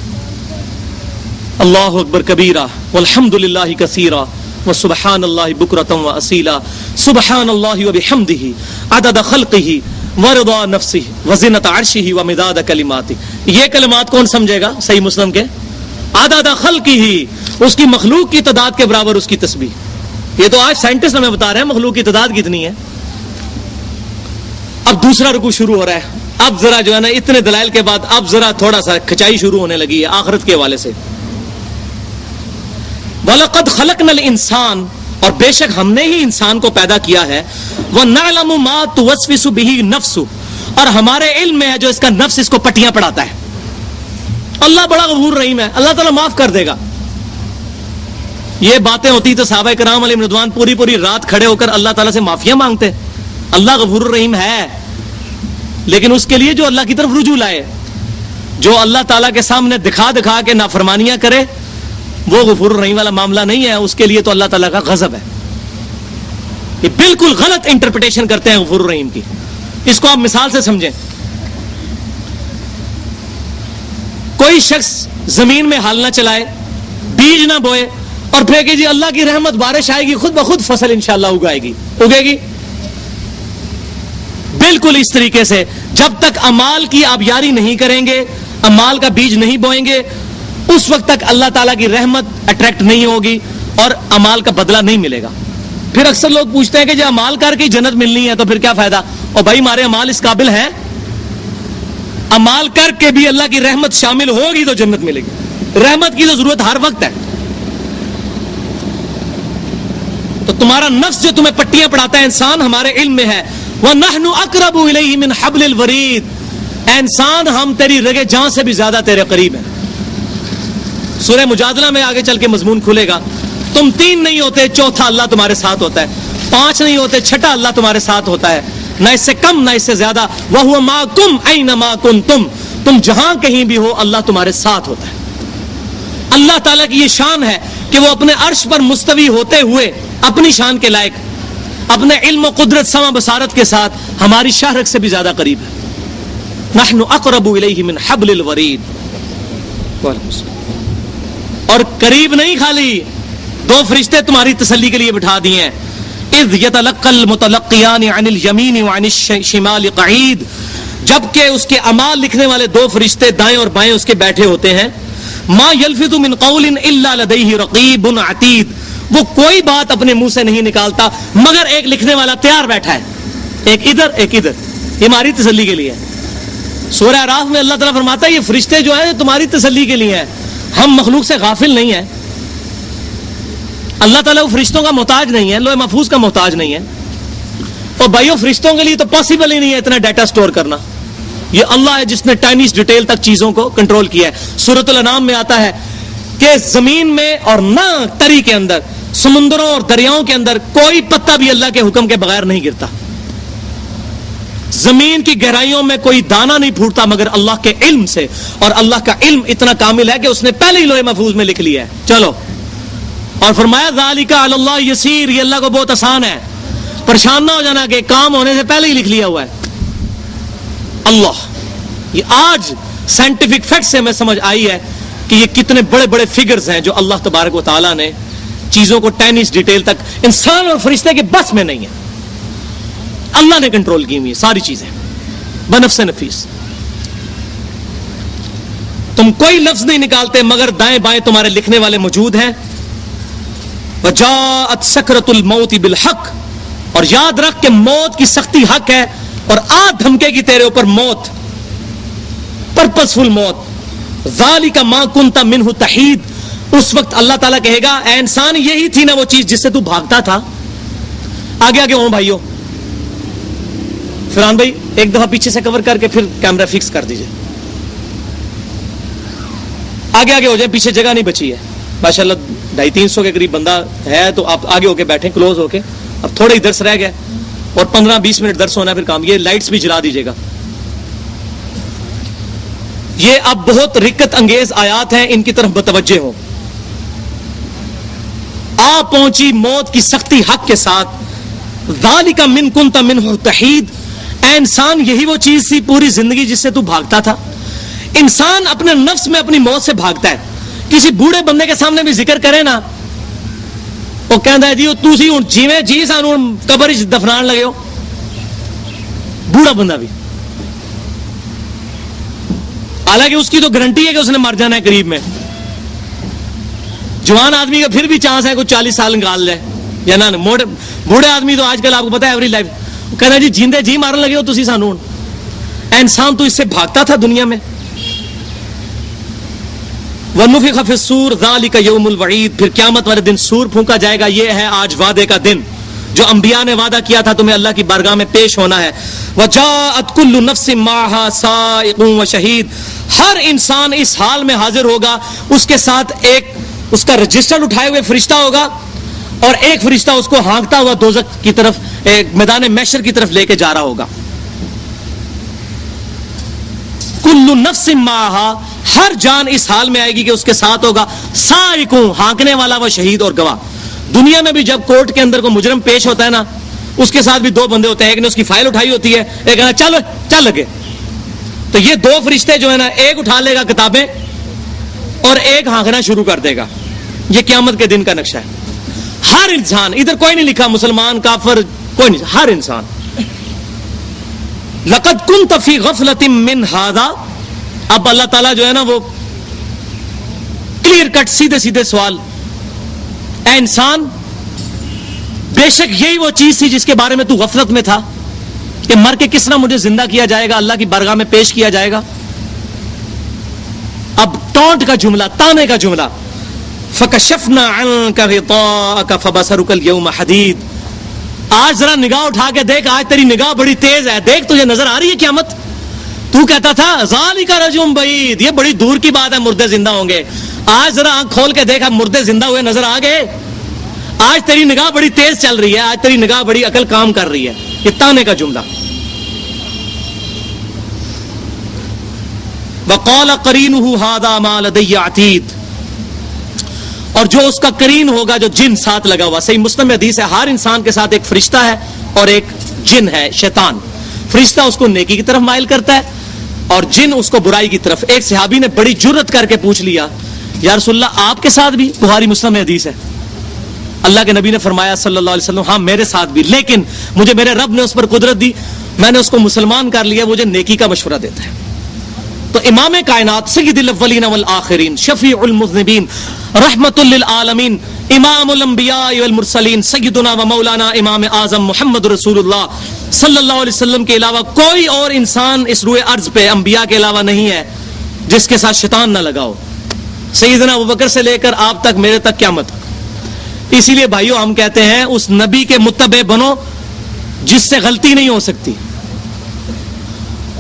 اللہ اکبر کبیرہ والحمد للہ کثیرا وسبحان اللہ بکرۃ واصیلا سبحان اللہ وبحمدہ عدد خلقہ ورضا نفسہ وزنۃ عرشہ ومداد کلماتہ. یہ کلمات کون سمجھے گا صحیح مسلم کے؟ عدد خلقہ, اس کی مخلوق کی تعداد کے برابر اس کی تسبیح. یہ تو آج سائنٹسٹ ہمیں بتا رہے ہیں مخلوق کی تعداد کتنی ہے. اب دوسرا رکوع شروع ہو رہا ہے. اب ذرا جو ہے نا اتنے دلائل کے بعد اب ذرا تھوڑا سا کھچائی شروع ہونے لگی ہے آخرت کے حوالے سے. وَلَقَدْ خَلَقْنَا الْإِنسَانَ, اور بے شک ہم نے ہی انسان کو پیدا کیا ہے. وَنَعْلَمُ مَا تُوَسْوِسُ بِهِ نَفْسُ, اور ہمارے علم میں ہے جو اس کا نفس اس کو پٹیاں پڑھاتا ہے. اللہ بڑا غفور رحیم ہے, اللہ تعالیٰ معاف کر دے گا. یہ باتیں ہوتی تو صحابہ کرام علیہم رضوان پوری رات کھڑے ہو کر اللہ تعالیٰ سے معافیاں مانگتے. اللہ غفور رحیم ہے, لیکن اس کے لیے جو اللہ کی طرف رجوع لائے, جو اللہ تعالیٰ کے سامنے دکھا کے نافرمانیاں کرے, وہ غفور الرحیم والا معاملہ نہیں ہے. اس کے لیے تو اللہ تعالیٰ کا غضب ہے. یہ بالکل غلط انٹرپریٹیشن کرتے ہیں غفور الرحیم کی. اس کو آپ مثال سے سمجھیں. کوئی شخص زمین میں ہل نہ چلائے, بیج نہ بوئے اور پھر جی اللہ کی رحمت بارش آئے گی, خود بخود فصل انشاءاللہ اگے گی. بالکل اس طریقے سے جب تک اعمال کی آپ یاری نہیں کریں گے, اعمال کا بیج نہیں بوئیں گے, اس وقت تک اللہ تعالیٰ کی رحمت اٹریکٹ نہیں ہوگی اور اعمال کا بدلہ نہیں ملے گا. پھر اکثر لوگ پوچھتے ہیں کہ جب اعمال کر کے جنت ملنی ہے تو پھر کیا فائدہ؟ اور بھائی ہمارے اعمال اس قابل ہیں, اعمال کر کے بھی اللہ کی رحمت شامل ہوگی تو جنت ملے گی. رحمت کی تو ضرورت ہر وقت ہے. تو تمہارا نفس جو تمہیں پٹیاں پڑھاتا ہے انسان, ہمارے علم میں ہے. وَنَحْنُ أَقْرَبُ إِلَيْهِ مِنْ حَبْلِ الْوَرِيدِ, اے انسان ہم تیری رگے جان سے بھی زیادہ تیرے قریب ہیں. سورہ مجادلہ میں آگے چل کے مضمون کھلے گا. تم 3 نہیں ہوتے, چوتھا اللہ تمہارے ساتھ ہوتا ہے. 5 نہیں ہوتے, چھٹا اللہ تمہارے ساتھ ہوتا ہے, نہ اس سے کم نہ اس سے زیادہ. وَهُوَ مَعَكُمْ أَيْنَمَا كُنْتُمْ, تم جہاں کہیں بھی ہو اللہ تمہارے ساتھ ہوتا ہے. اللہ تعالیٰ کی یہ شان ہے کہ وہ اپنے عرش پر مستوی ہوتے ہوئے اپنی شان کے لائق اپنے علم و قدرت سما بصارت کے ساتھ ہماری شہرت سے بھی زیادہ قریب ہے. نحن اقرب الیہ من حبل الورید. اور قریب نہیں, خالی 2 فرشتے تمہاری تسلی کے لیے بٹھا دیے ہیں. اذ یتلقى المتلقیان عن الیمین وعن الشمال قعید, جبکہ اس کے اعمال لکھنے والے 2 فرشتے دائیں اور بائیں اس کے بیٹھے ہوتے ہیں. ما یلفظ من قول الا لدیہ رقیب عتید, وہ کوئی بات اپنے منہ سے نہیں نکالتا مگر ایک لکھنے والا تیار بیٹھا ہے, ایک ادھر ایک ادھر. یہ ہماری تسلی کے لیے ہے. سورہ اعراف میں اللہ تعالیٰ فرماتا ہے یہ فرشتے جو ہیں تمہاری تسلی کے لیے ہیں, ہم مخلوق سے غافل نہیں ہیں. اللہ تعالیٰ وہ فرشتوں کا محتاج نہیں ہے, لوح محفوظ کا محتاج نہیں ہے. اور بھائیو فرشتوں کے لیے تو پاسبل ہی نہیں ہے اتنا ڈیٹا سٹور کرنا. یہ اللہ ہے جس نے ٹائنیس ڈیٹیل تک چیزوں کو کنٹرول کیا ہے. سورۃ الانعام میں آتا ہے کہ زمین میں اور نہ تری کے اندر, سمندروں اور دریاؤں کے اندر کوئی پتا بھی اللہ کے حکم کے بغیر نہیں گرتا. زمین کی گہرائیوں میں کوئی دانہ نہیں پھوٹتا مگر اللہ کے علم سے, اور اللہ کا علم اتنا کامل ہے کہ اس نے پہلے ہی لوح محفوظ میں لکھ لیا ہے. چلو, اور فرمایا ذالک علی اللہ یسیر, یہ اللہ کو بہت آسان ہے, پریشان نہ ہو جانا کہ کام ہونے سے پہلے ہی لکھ لیا ہوا ہے. اللہ یہ آج سائنٹیفک فیکٹ سے ہمیں سمجھ آئی ہے کہ یہ کتنے بڑے بڑے فگرز ہیں جو اللہ تبارک و تعالیٰ نے چیزوں کو ٹینس ڈیٹیل تک انسان اور فرشتے کے بس میں نہیں ہے. اللہ نے کنٹرول کی ہوئی ساری چیزیں بنفس نفیس. تم کوئی لفظ نہیں نکالتے مگر دائیں بائیں تمہارے لکھنے والے موجود ہیں. وجاءت سکرۃ الموت بالحق, اور یاد رکھ کہ موت کی سختی حق ہے, اور آ دھمکے گی تیرے اوپر موت, پرپسفل موت. ذالک ما کنت منہ تحید, اس وقت اللہ تعالیٰ کہے گا اے انسان یہی تھی نا وہ چیز جس سے تو بھاگتا تھا. آگے آگے ہوں بھائیوں. فرحان بھائی ایک دفعہ پیچھے سے کور کر کے پھر کیمرہ فکس کر دیجئے. آگے آگے ہو جائے, پیچھے جگہ نہیں بچی ہے. ماشاءاللہ 250-300 کے قریب بندہ ہے, تو آپ آگے ہو کے بیٹھیں کلوز ہو کے. اب تھوڑا ہی درس رہ گیا اور 15-20 منٹ درس ہونا ہے پھر کام. یہ لائٹس بھی جلا دیجیے گا. یہ اب بہت رکت انگیز آیات ہیں, ان کی طرف متوجہ ہو. آ پہنچی موت کی سختی حق کے ساتھ. ذالک من کنت منہ تحید, اے انسان یہی وہ چیز تھی پوری زندگی جس سے تو بھاگتا تھا. انسان اپنے نفس میں اپنی موت سے بھاگتا ہے. کسی بوڑھے بندے کے سامنے بھی ذکر کرے نا, وہ کہتا ہے جی تسی ہن جیویں جی سانو قبر وچ دفنان لگے ہو. بوڑھا بندہ بھی, حالانکہ اس کی تو گارنٹی ہے کہ اس نے مر جانا ہے قریب میں. جوان آدمی کا پھر بھی چانس ہے کوئی 40 سال نکال لے یا نہ. بوڑھے آدمی تو آج کل آپ کو پتا ہے ایوری لائف کہتا ہے جی جیندے جی مارن لگے ہو تسی سانو. انسان تو اس سے بھاگتا تھا دنیا میں. وَنُفِخَ فِي الصُّورِ ذَلِكَ يَوْمُ الْوَعِيدِ, پھر قیامت والے دن سور پھونکا جائے گا. یہ ہے آج وعدے کا دن جو انبیاء نے وعدہ کیا تھا تمہیں اللہ کی بارگاہ میں پیش ہونا ہے. وَجَاءَتْ كُلُّ نَفْسٍ مَعَهَا سَائِقٌ وَشَهِيدٌ, ہر انسان اس حال میں حاضر ہوگا, اس کے ساتھ ایک اس کا رجسٹر اٹھائے ہوئے فرشتہ ہوگا, اور ایک فرشتہ اس کو ہانکتا ہوا دوزخ کی طرف, ایک میدان محشر کی طرف لے کے جا رہا ہوگا. کل نفس معها, ہر جان اس حال میں آئے گی کہ اس کے ساتھ ہوگا سائقوں, ہانکنے والا و شہید اور گواہ. دنیا میں بھی جب کورٹ کے اندر کوئی مجرم پیش ہوتا ہے نا, اس کے ساتھ بھی 2 بندے ہوتے ہیں, ایک نے اس کی فائل اٹھائی ہوتی ہے, ایک کہنا چل چل لگے. تو یہ 2 فرشتے جو ہے نا, ایک اٹھا لے گا کتابیں اور ایک ہانکنا شروع کر دے گا. یہ قیامت کے دن کا نقشہ ہے. ہر انسان, ادھر کوئی نہیں لکھا مسلمان کافر کوئی نہیں, ہر انسان. لقد كنت في غفلة من هذا, اب اللہ تعالیٰ جو ہے نا وہ کلیئر کٹ سیدھے سیدھے سوال. اے انسان بے شک یہی وہ چیز تھی جس کے بارے میں تو غفلت میں تھا کہ مر کے کس طرح مجھے زندہ کیا جائے گا, اللہ کی بارگاہ میں پیش کیا جائے گا. اب ٹونٹ کا جملہ, تانے کا جملہ. فَكَشَفْنَا عَنْكَ غِطَاءَكَ فَبَصَرُكَ الْيَوْمَ حَدِيدٌ, آج ذرا نگاہ اٹھا کے دیکھ, آج تیری نگاہ بڑی تیز ہے, دیکھ تجھے نظر آ رہی ہے قیامت. تو کہتا تھا ذالک رجم بعید, یہ بڑی دور کی بات ہے مردے زندہ ہوں گے. آج ذرا آنکھ کھول کے دیکھ, اب مردے زندہ ہوئے نظر آ گئے. آج تیری نگاہ بڑی تیز چل رہی ہے, آج تیری نگاہ بڑی عقل کام کر رہی ہے. یہ تانے کا جملہ. وقال قرینہ ھذا ما لدی عتید, اور جو اس کا قرین ہوگا جو جن ساتھ لگا ہوا. صحیح مسلم میں حدیث ہے, ہر انسان کے ساتھ ایک فرشتہ ہے اور ایک جن ہے, شیطان. فرشتہ اس کو نیکی کی طرف مائل کرتا ہے اور جن اس کو برائی کی طرف. ایک صحابی نے بڑی جرت کر کے پوچھ لیا, یا رسول اللہ آپ کے ساتھ بھی؟ بخاری مسلم میں حدیث ہے. اللہ کے نبی نے فرمایا صلی اللہ علیہ وسلم, ہاں میرے ساتھ بھی, لیکن مجھے میرے رب نے اس پر قدرت دی, میں نے اس کو مسلمان کر لیا, مجھے نیکی کا مشورہ دیتا ہے. تو امام کائنات, سید الاولین والآخرین, شفیع المذنبین, رحمت للعالمین, امام الانبیاء والمرسلین, سیدنا و مولانا امام اعظم محمد رسول اللہ صلی اللہ علیہ وسلم کے علاوہ کوئی اور انسان اس روئے ارض پہ انبیاء کے علاوہ نہیں ہے جس کے ساتھ شیطان نہ لگا ہو. سیدنا ابوبکر سے لے کر آپ تک, میرے تک, قیامت تک. اسی لیے بھائیوں ہم کہتے ہیں اس نبی کے متبع بنو جس سے غلطی نہیں ہو سکتی.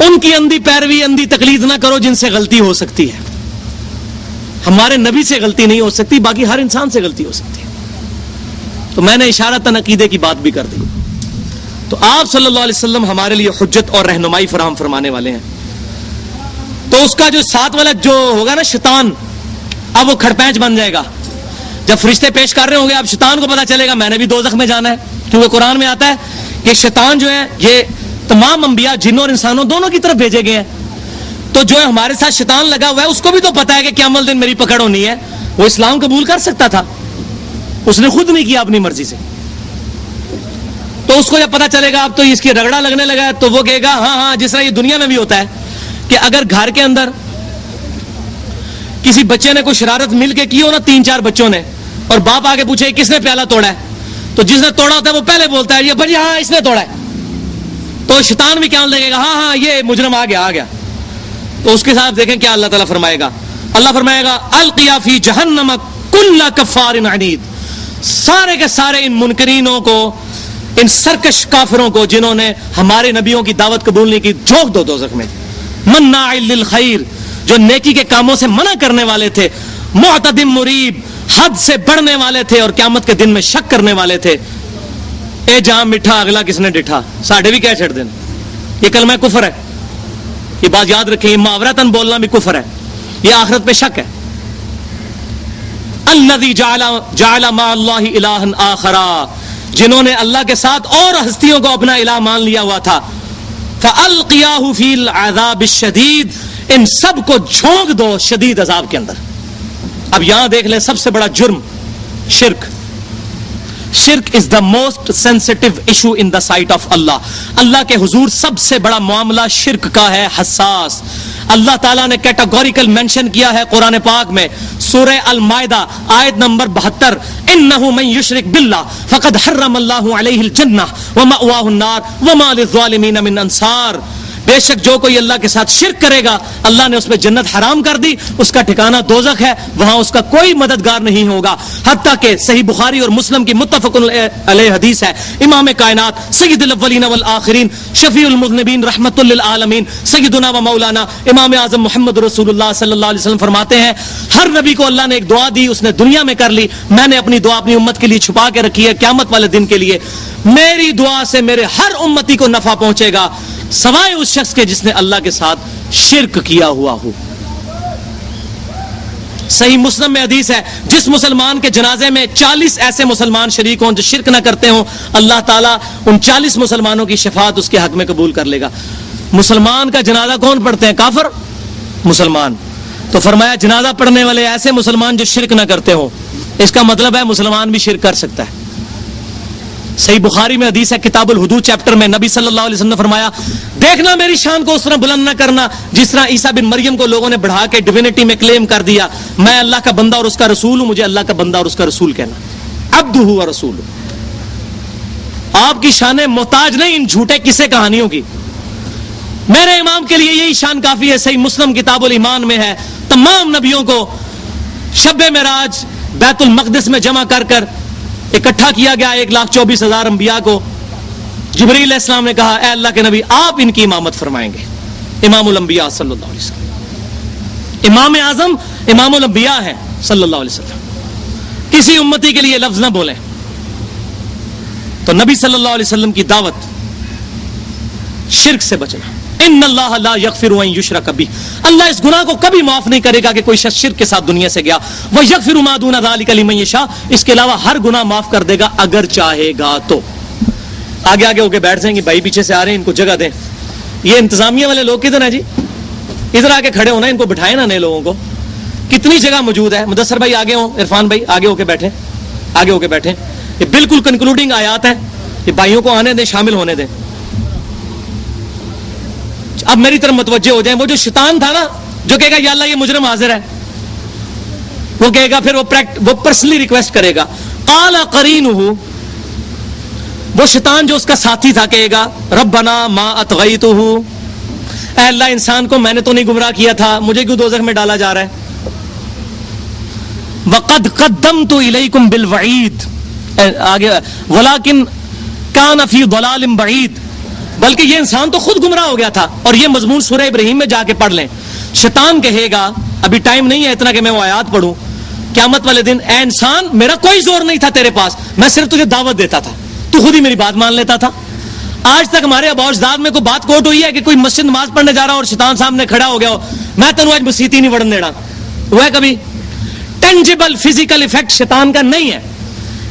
ان کی اندھی پیروی, اندھی تقلید نہ کرو جن سے غلطی ہو سکتی ہے. ہمارے نبی سے غلطی نہیں ہو سکتی, باقی ہر انسان سے غلطی ہو سکتی ہے. تو میں نے اشارتاً عقیدے کی بات بھی کر دی. تو آپ صلی اللہ علیہ وسلم ہمارے لیے حجت اور رہنمائی فراہم فرمانے والے ہیں. تو اس کا جو ساتھ والا جو ہوگا نا شیطان, اب وہ کھڑپینچ بن جائے گا. جب فرشتے پیش کر رہے ہوں گے, اب شیطان کو پتا چلے گا میں نے بھی دوزخ میں جانا ہے, کیونکہ قرآن میں آتا ہے کہ شیطان جو ہے یہ تمام انبیاء جنوں اور انسانوں دونوں کی طرف بھیجے گئے ہیں. تو جو ہمارے ساتھ شیطان لگا ہوا ہے اس کو بھی تو پتا ہے کہ قیامت دن میری پکڑ ہونی ہے. وہ اسلام قبول کر سکتا تھا, اس نے خود نہیں کیا اپنی مرضی سے. تو اس کو جب پتا چلے گا اب تو اس کی رگڑا لگنے لگا ہے, تو وہ کہے گا ہاں جس طرح یہ دنیا میں بھی ہوتا ہے کہ اگر گھر کے اندر کسی بچے نے کوئی شرارت مل کے کی ہو نا, 3-4 بچوں نے, اور باپ آگے پوچھے کس نے پیالہ توڑا ہے, تو جس نے توڑا ہوتا ہے وہ پہلے بولتا ہے یہ بھائی ہاں اس نے توڑا ہے. تو شیطان بھی کیا لگے گا ہاں یہ مجرم آ گیا. تو اس کے ساتھ دیکھیں کیا اللہ تعالیٰ فرمائے گا. اللہ فرمائے گا القیا فی جہنم کل کفار عنید, سارے کے سارے ان منکرینوں کو, ان سرکش کافروں کو جنہوں نے ہمارے نبیوں کی دعوت قبول نہیں کی, جھونک دو دوزخ میں. مناع للخیر, جو نیکی کے کاموں سے منع کرنے والے تھے, معتد مریب, حد سے بڑھنے والے تھے اور قیامت کے دن میں شک کرنے والے تھے. اے جام میٹھا اگلا کس نے ڈٹھا, ساڈے بھی کہہ چھڑ دین. یہ کلمہ کفر ہے, یہ بات یاد رکھیں, یہ محاورتاً بولنا بھی کفر ہے, یہ آخرت پہ شک ہے. الذی جعل مع اللہ الہا آخر, جنہوں نے اللہ کے ساتھ اور ہستیوں کو اپنا الہ مان لیا ہوا تھا. فالقیاہ فی العذاب الشدید, ان سب کو جھونک دو شدید عذاب کے اندر. اب یہاں دیکھ لیں سب سے بڑا جرم شرک. شرک is the most sensitive issue in the sight of Allah. اللہ کے حضور سب سے بڑا معاملہ شرک کا ہے, حساس. اللہ تعالیٰ نے کیٹاگوریکل مینشن کیا ہے قرآن پاک میں, سورہ المائدہ آیت نمبر 72, انہ من یشرک باللہ فقد حرم اللہ علیہ الجنہ ومأواہ النار وما للظالمین من انصار. بے شک جو کوئی اللہ کے ساتھ شرک کرے گا اللہ نے اس پہ جنت حرام کر دی, اس کا ٹھکانہ دوزخ ہے, وہاں اس کا کوئی مددگار نہیں ہوگا. حتیٰ کہ صحیح بخاری اور مسلم کی متفق علیہ حدیث ہے, امام کائنات سید الاولین والآخرین شفیع المذنبین رحمت للعالمین سیدنا و مولانا امام اعظم محمد رسول اللہ صلی اللہ علیہ وسلم فرماتے ہیں, ہر نبی کو اللہ نے ایک دعا دی, اس نے دنیا میں کر لی, میں نے اپنی دعا اپنی امت کے لیے چھپا کے رکھی ہے قیامت والے دن کے لیے. میری دعا سے میرے ہر امتی کو نفع پہنچے گا سوائے اس شخص کے جس نے اللہ کے ساتھ شرک کیا ہوا ہو. صحیح مسلم میں حدیث ہے, جس مسلمان کے جنازے میں 40 ایسے مسلمان شریک ہوں جو شرک نہ کرتے ہوں, اللہ تعالیٰ ان 40 مسلمانوں کی شفاعت اس کے حق میں قبول کر لے گا. مسلمان کا جنازہ کون پڑھتے ہیں؟ کافر مسلمان. تو فرمایا جنازہ پڑھنے والے ایسے مسلمان جو شرک نہ کرتے ہوں, اس کا مطلب ہے مسلمان بھی شرک کر سکتا ہے. صحیح بخاری میں حدیث ہے کتاب الحدود چیپٹر میں, نبی صلی اللہ علیہ وسلم نے فرمایا دیکھنا میری شان کو اس طرح بلند نہ کرنا جس طرح عیسیٰ بن مریم کو لوگوں نے بڑھا کے ڈیوینٹی میں کلیم کر دیا. میں اللہ کا بندہ اور اس کا رسول ہوں, مجھے اللہ کا بندہ اور اس کا رسول کہنا. عبدہ و رسول. آپ کی شانیں محتاج نہیں ان جھوٹے قصے کہانیوں کی. میرے امام کے لیے یہی شان کافی ہے. صحیح مسلم کتاب الایمان میں ہے, تمام نبیوں کو شب معراج بیت المقدس میں جمع کر کر اکٹھا کیا گیا, 1,24,000 انبیاء کو. جبرائیل علیہ السلام نے کہا اے اللہ کے نبی آپ ان کی امامت فرمائیں گے. امام الانبیاء صلی اللہ علیہ وسلم, امام اعظم امام الانبیاء ہیں صلی اللہ علیہ وسلم. کسی امتی کے لیے لفظ نہ بولیں. تو نبی صلی اللہ علیہ وسلم کی دعوت شرک سے بچنا. ان اللہ لا یغفر ان یشرک بہ, اللہ اس گناہ کو کبھی معاف نہیں کرے گا کہ کوئی شخص شرک کے ساتھ دنیا سے گیا. ویغفر ما دون ذلک لمن یشاء, اس کے علاوہ ہر گناہ معاف کر دے گا اگر چاہے گا تو. آگے آگے ہو کے بیٹھ جائیں گے, بھائی پیچھے سے آ رہے ہیں ان کو جگہ دیں. یہ انتظامیہ والے لوگ کدھر ہیں جی؟ ادھر آ کے کھڑے ہونا, ان کو بٹھائیں نا نئے لوگوں کو. کتنی جگہ موجود ہے. مدثر بھائی آگے ہوں, عرفان بھائی آگے ہو کے بیٹھیں, آگے ہو کے بیٹھیں. یہ بالکل کنکلوڈنگ آیات ہیں, یہ بھائیوں کو آنے دیں, شامل ہونے دیں. اب میری طرف متوجہ ہو جائیں. وہ جو شیطان تھا نا جو کہے گا یا اللہ یہ مجرم حاضر ہے, وہ کہے گا پھر وہ پرسنلی ریکویسٹ کرے گا. قال قرینہ, وہ شیطان جو اس کا ساتھی تھا کہے گا ربنا ما اطغیتہ, اے اللہ انسان کو میں نے تو نہیں گمراہ کیا تھا, مجھے کیوں دوزخ میں ڈالا جا رہا ہے. وقد قدمت الیکم بالوعید, آگے ولکن کان فی ضلال بعید, بلکہ یہ انسان تو خود گمراہ ہو گیا تھا. اور یہ مضمون سورہ ابراہیم میں جا کے پڑھ لیں. شیطان کہے گا, ابھی ٹائم نہیں ہے اتنا کہ میں وہ آیات پڑھوں, قیامت والے دن اے انسان میرا کوئی زور نہیں تھا تیرے پاس, میں صرف تجھے دعوت دیتا تھا, تو خود ہی میری بات مان لیتا تھا. آج تک ہمارے ابا اجداد میں کوئی بات کوٹ ہوئی ہے کہ کوئی مسجد نماز پڑھنے جا رہا اور شیطان سامنے کھڑا ہو گیا ہو, میں تینوں آج مسیت ہی نہیں وڑن دینا, ہوا ہے کبھی؟ ٹینجیبل فزیکل ایفیکٹ شیطان کا نہیں ہے.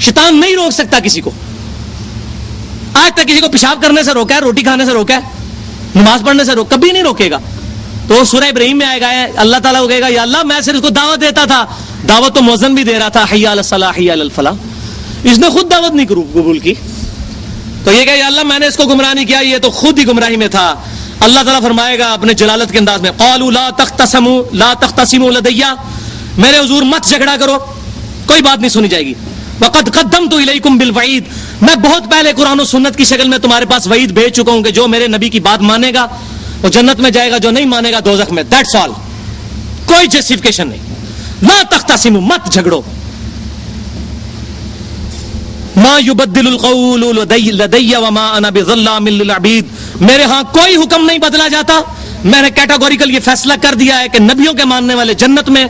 شیطان نہیں روک سکتا کسی کو. آج تک کسی کو پیشاب کرنے سے روکا ہے, روٹی کھانے سے روکا ہے, نماز پڑھنے سے کبھی نہیں روکے گا. تو سورہ ابراہیم میں آئے گا اللہ تعالیٰ کو کہے گا یا اللہ میں صرف اس کو دعوت دیتا تھا, دعوت تو مؤذن بھی دے رہا تھا, حی علی الصلاح حی علی الفلاح, اس نے خود دعوت نہیں قبول کی. تو یہ کہ یا اللہ میں نے اس کو گمراہ نہیں کیا, یہ تو خود ہی گمراہی میں تھا. اللہ تعالیٰ فرمائے گا اپنے جلالت کے انداز میں قالوا لا تختصموا لدی, میرے حضور مت جھگڑا کرو, کوئی بات نہیں سنی جائے گی. وقد قدمت الیکم بالوعید, میں بہت پہلے قرآن و سنت کی شکل میں تمہارے پاس وعید بھیج چکا ہوں کہ جو میرے نبی کی بات مانے گا وہ جنت میں جائے گا, جو نہیں مانے گا دوزخ میں. دیٹس آل, کوئی جسٹیفیکیشن نہیں. لا تختصموا, مت جھگڑو. ما یبدل القول لدی وما انا بظلام للعبید, میرے ہاں کوئی حکم نہیں بدلا جاتا. میں نے کیٹاگوریکل یہ فیصلہ کر دیا ہے کہ نبیوں کے ماننے والے جنت میں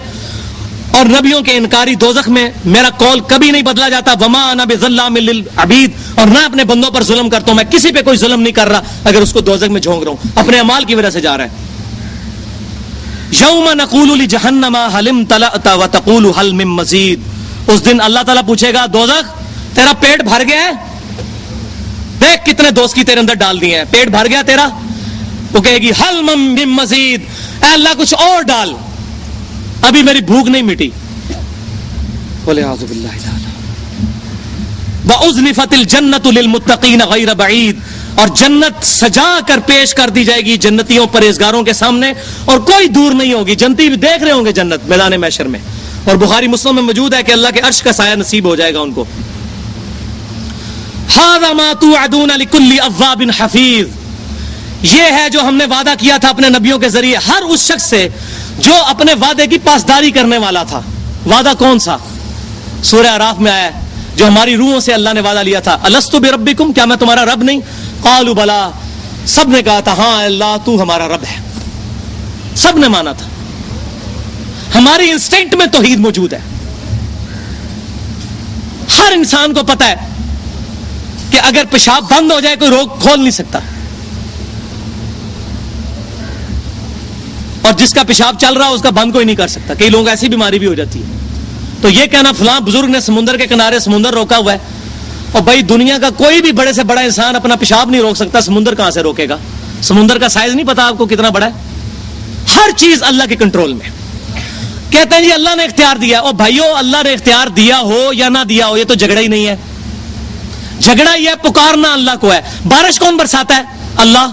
اور نبیوں کے انکاری دوزخ میں. میرا قول کبھی نہیں بدلا جاتا. وما انا بظلام للعبید, اور میں اپنے بندوں پر ظلم کرتا ہوں, میں کسی پہ کوئی ظلم نہیں کر رہا اگر اس کو دوزخ میں جھونک رہا ہوں, اپنے اعمال کی وجہ سے جا رہا ہے. یوم نقول لجہنم هل امتلأت وتقول هل من مزید, اس دن اللہ تعالیٰ پوچھے گا دوزخ تیرا پیٹ بھر گیا ہے, دیکھ کتنے دوست کی تیرے اندر ڈال دیے ہیں, پیٹ بھر گیا تیرا؟ وہ کہے گی حل من مزید, اے اللہ کچھ اور ڈال, ابھی میری بھوک نہیں مٹی. بولے اعوذ باللہ تعالی. وَأُزْلِفَتِ الْجَنَّةُ لِلْمُتَّقِينَ غَيْرَ بَعِيدٍ, اور جنت سجا کر پیش کر دی جائے گی جنتیوں پرہیزگاروں کے سامنے, اور کوئی دور نہیں ہوگی. جنتی بھی دیکھ رہے ہوں گے جنت میدان محشر میں. اور بخاری مسلم میں موجود ہے کہ اللہ کے عرش کا سایہ نصیب ہو جائے گا ان کو. هَذَا مَا تُوعَدُونَ لِكُلِّ أَوَّابٍ حَفِيظٍ, یہ ہے جو ہم نے وعدہ کیا تھا اپنے نبیوں کے ذریعے ہر اس شخص سے جو اپنے وعدے کی پاسداری کرنے والا تھا. وعدہ کون سا؟ سورہ اعراف میں آیا جو ہماری روحوں سے اللہ نے وعدہ لیا تھا. الستو بربکم, کیا میں تمہارا رب نہیں؟ قالوا بلا, سب نے کہا تھا ہاں اللہ تو ہمارا رب ہے, سب نے مانا تھا. ہماری انسٹنکٹ میں توحید موجود ہے. ہر انسان کو پتا ہے کہ اگر پیشاب بند ہو جائے کوئی روک کھول نہیں سکتا, اور جس کا پیشاب چل رہا ہے اس کا بند کوئی نہیں کر سکتا. کئی لوگوں کو ایسی بیماری بھی ہو جاتی ہے. تو یہ کہنا فلاں بزرگ نے سمندر کے کنارے سمندر روکا ہوا ہے, اور بھائی دنیا کا کوئی بھی بڑے سے بڑا انسان اپنا پیشاب نہیں روک سکتا, سمندر کہاں سے روکے گا؟ سمندر کا سائز نہیں پتا آپ کو کتنا بڑا ہے. ہر چیز اللہ کے کنٹرول میں. کہتے ہیں جی اللہ نے اختیار دیا, اور بھائیو اللہ نے اختیار دیا ہو یا نہ دیا ہو یہ تو جھگڑا ہی نہیں ہے. جھگڑا یہ پکارنا اللہ کو ہے. بارش کون برساتا ہے؟ اللہ.